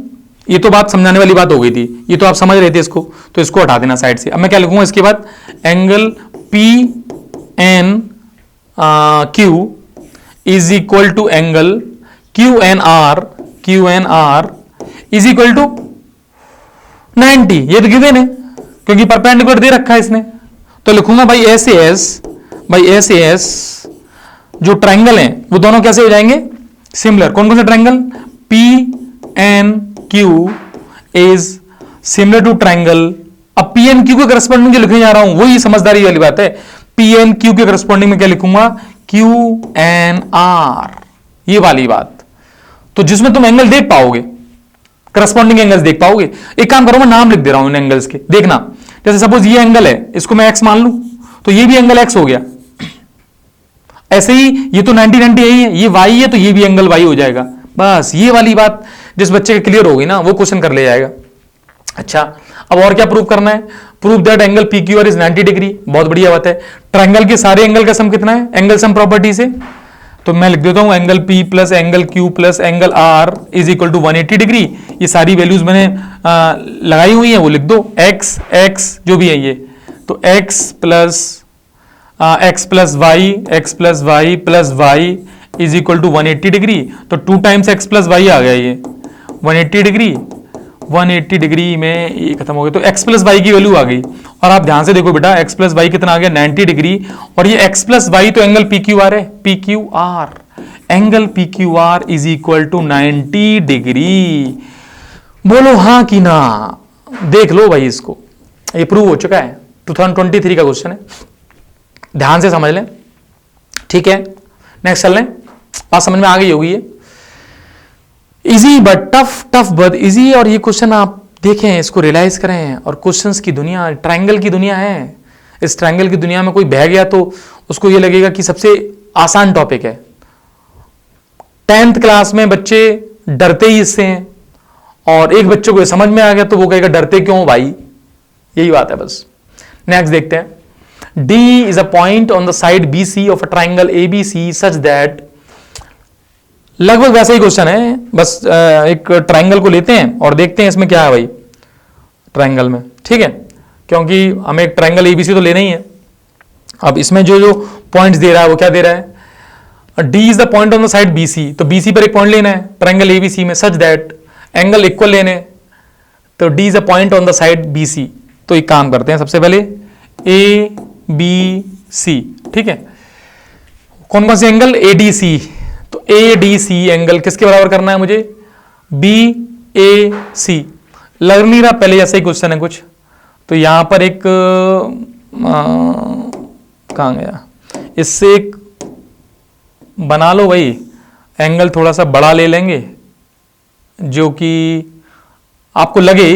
ये तो बात समझाने वाली बात हो गई थी, ये तो आप समझ रहे थे इसको, तो इसको हटा देना साइड से। अब मैं क्या लिखूंगा इसके बाद, angle P N Q is equal to angle Q N R is equal to 90। ये तो गिवन है क्योंकि परपेंडिकुलर दे रखा है इसने। तो लिखूंगा भाई एस एस जो ट्रायंगल है वो दोनों कैसे हो जाएंगे, सिमिलर। कौन कौन से triangle, P N Q is similar to triangle. अब पी एन क्यू के करस्पॉन्डिंग जो लिखने जा रहा हूं वही समझदारी वाली बात है। पी एन क्यू के करस्पॉन्डिंग में क्या लिखूंगा, क्यू एन आर, ये वाली बात। तो जिसमें तुम एंगल देख पाओगे, करस्पॉन्डिंग एंगल्स देख पाओगे। एक काम करो, मैं नाम लिख दे रहा हूं इन एंगल्स के, देखना। जैसे सपोज ये एंगल है, इसको मैं एक्स मान लूं तो ये भी एंगल एक्स हो गया। ऐसे ही ये तो 90 यही है, ये वाई है तो ये भी एंगल वाई हो जाएगा। बस ये वाली बात जिस बच्चे के क्लियर हो गई ना वो क्वेश्चन कर ले जाएगा। अच्छा अब और क्या प्रूव करना है, prove that angle P Q R is 90 degree. बहुत बढ़िया बात है। ट्रायंगल के सारे एंगल का सम कितना है, एंगल सम प्रॉपर्टी से। तो मैं लिख देता हूं angle P plus angle Q plus angle R is equal to 180 degree. ये सारी वैल्यूज मैंने लगाई हुई है, वो लिख दो। एक्स जो भी है ये, तो X plus Y plus Y is equal to 180 degree. तो 2 टाइम्स एक्स प्लस वाई आ गया ये 180 डिग्री। 180 डिग्री में ये खत्म हो गया, तो x प्लस वाई की वैल्यू आ गई। और आप ध्यान से देखो बेटा, x प्लस वाई कितना आ गया, 90 डिग्री। और ये x प्लस वाई तो एंगल पी क्यू आर है, P Q R, angle P Q R is equal to 90 degree. बोलो हाँ कि ना, देख लो भाई इसको, ये प्रूव हो चुका है। 2023 का क्वेश्चन है, ध्यान से समझ लें। ठीक है, नेक्स्ट चल लें। बात समझ में आ गई होगी। ये easy but tough but easy. और ये क्वेश्चन आप देखें, इसको रियलाइज करें। और क्वेश्चंस की दुनिया ट्रायंगल की दुनिया है। इस ट्रायंगल की दुनिया में कोई बह गया तो उसको ये लगेगा कि सबसे आसान टॉपिक है। 10th क्लास में बच्चे डरते ही इससे हैं, और एक बच्चे को समझ में आ गया तो वो कहेगा डरते क्यों भाई। यही बात है बस। नेक्स्ट देखते हैं। D is a point on the side BC of a triangle ABC such that, लगभग वैसा ही क्वेश्चन है, बस एक ट्रायंगल को लेते हैं और देखते हैं इसमें क्या है भाई ट्रायंगल में। ठीक है, क्योंकि हमें एक ट्रायंगल एबीसी तो लेना ही है। अब इसमें जो पॉइंट्स दे रहा है वो क्या दे रहा है, D is the point on the side BC, तो BC पर एक पॉइंट लेना है ट्रायंगल एबीसी में, सच दैट एंगल इक्वल लेने, तो D is a point on the side BC। तो एक काम करते हैं, सबसे पहले ABC, ठीक है, कौन कौन से एंगल, ADC। तो ADC एंगल किसके बराबर करना है मुझे, BAC। लग नहीं रहा, पहले ऐसा ही क्वेश्चन है कुछ। तो यहां पर एक कहां गया, इससे एक बना लो भाई, एंगल थोड़ा सा बड़ा ले लेंगे जो कि आपको लगे,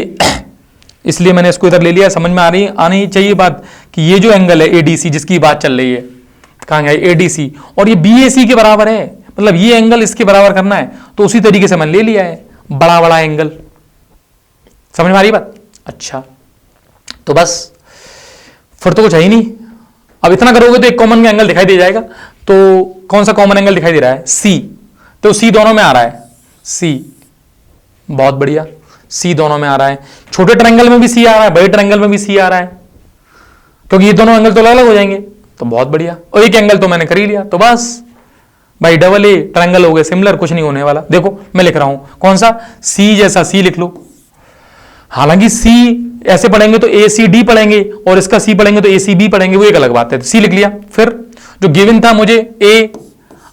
इसलिए मैंने इसको इधर ले लिया। समझ में आनी चाहिए बात कि ये जो एंगल है ADC जिसकी बात चल रही है, कहां गया ADC, और ये BAC के बराबर है, मतलब ये एंगल इसके बराबर करना है। तो उसी तरीके से मैंने ले लिया है, बड़ा बड़ा एंगल। समझ में आ रही बात? अच्छा, तो बस फिर तो कुछ है ही नहीं। अब इतना करोगे तो एक कॉमन एंगल दिखाई दे जाएगा। तो कौन सा कॉमन एंगल दिखाई दे रहा है? सी। तो सी दोनों में आ रहा है, सी, बहुत बढ़िया, सी दोनों में आ रहा है। छोटे ट्रायंगल में भी सी आ रहा है, बड़े ट्रायंगल में भी सी आ रहा है, क्योंकि ये दोनों एंगल तो अलग अलग हो जाएंगे। तो बहुत बढ़िया, और एक एंगल तो मैंने कर ही लिया। तो बस भाई डबल ए ट्रायंगल हो गए सिमिलर, कुछ नहीं होने वाला। देखो मैं लिख रहा हूं कौन सा, सी जैसा सी लिख लो। हालांकि सी ऐसे पढ़ेंगे तो ए सी डी पढ़ेंगे, और इसका सी पढ़ेंगे तो ए सी बी पढ़ेंगे, वो एक अलग बात है। तो सी लिख लिया। फिर जो गिवन था मुझे ए,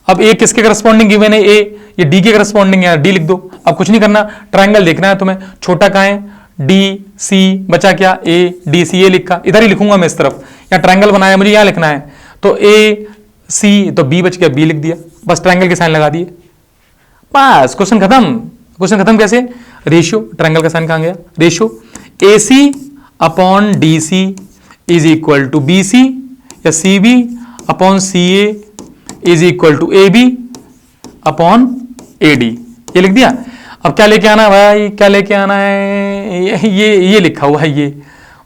अब ए किसके करस्पॉन्डिंग गिवन है? ए, ये डी के करस्पॉन्डिंग है, डी लिख दो। अब कुछ नहीं करना, ट्रायंगल देखना है तुम्हें। छोटा कहां है? डी सी, बचा क्या? ए डी सी, ए लिखा, इधर ही लिखूंगा मैं इस तरफ। या ट्रायंगल बनाया मुझे, यहां लिखना है, तो ए सी, तो बी बच गया, बी लिख दिया। बस ट्रायंगल के साइन लगा दिए, बस क्वेश्चन खत्म। क्वेश्चन खत्म कैसे? रेशियो, ट्रायंगल का साइन कहां गया? Ratio, A C upon D C is equal to B C, या C B upon C A is equal to A B upon A D. ये लिख दिया। अब क्या लेके आना है भाई? क्या लेके आना है? ये लिखा हुआ है, ये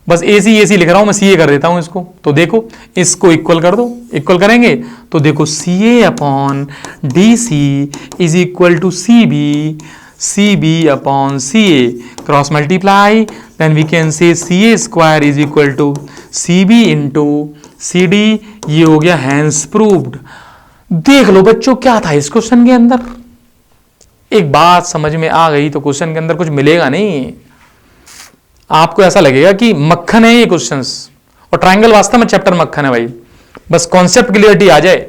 बस ए सी लिख रहा हूं मैं, सी ए कर देता हूं इसको। तो देखो इसको इक्वल कर दो, इक्वल करेंगे तो देखो C A upon D C is equal to C B upon C A, cross multiply, then we can say C A square is equal to C B into C D. ये हो गया hence proved. देख लो बच्चों क्या था इस question के अंदर। एक बात समझ में आ गई तो क्वेश्चन के अंदर कुछ मिलेगा नहीं, आपको ऐसा लगेगा कि मक्खन है ये क्वेश्चंस। और ट्रायंगल वास्तव में चैप्टर मक्खन है भाई, बस कॉन्सेप्ट क्लियरिटी आ जाए।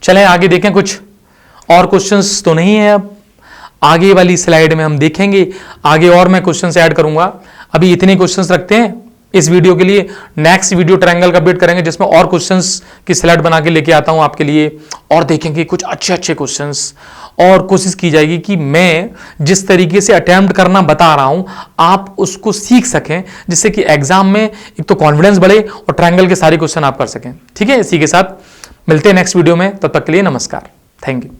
चलें आगे देखें, कुछ और क्वेश्चंस तो नहीं है। अब आगे वाली स्लाइड में हम देखेंगे, आगे और मैं क्वेश्चंस ऐड करूंगा। अभी इतने क्वेश्चंस रखते हैं इस वीडियो के लिए। नेक्स्ट वीडियो ट्रायंगल का अपडेट करेंगे, जिसमें और क्वेश्चंस की स्लाइड बना के लेके आता हूं आपके लिए, और देखेंगे कुछ अच्छे अच्छे क्वेश्चंस। और कोशिश की जाएगी कि मैं जिस तरीके से अटेम्प्ट करना बता रहा हूं आप उसको सीख सकें, जिससे कि एग्जाम में एक तो कॉन्फिडेंस बढ़े और ट्रायंगल के सारे क्वेश्चन आप कर सकें। ठीक है, इसी के साथ मिलते हैं नेक्स्ट वीडियो में, तब तक के लिए नमस्कार, थैंक यू।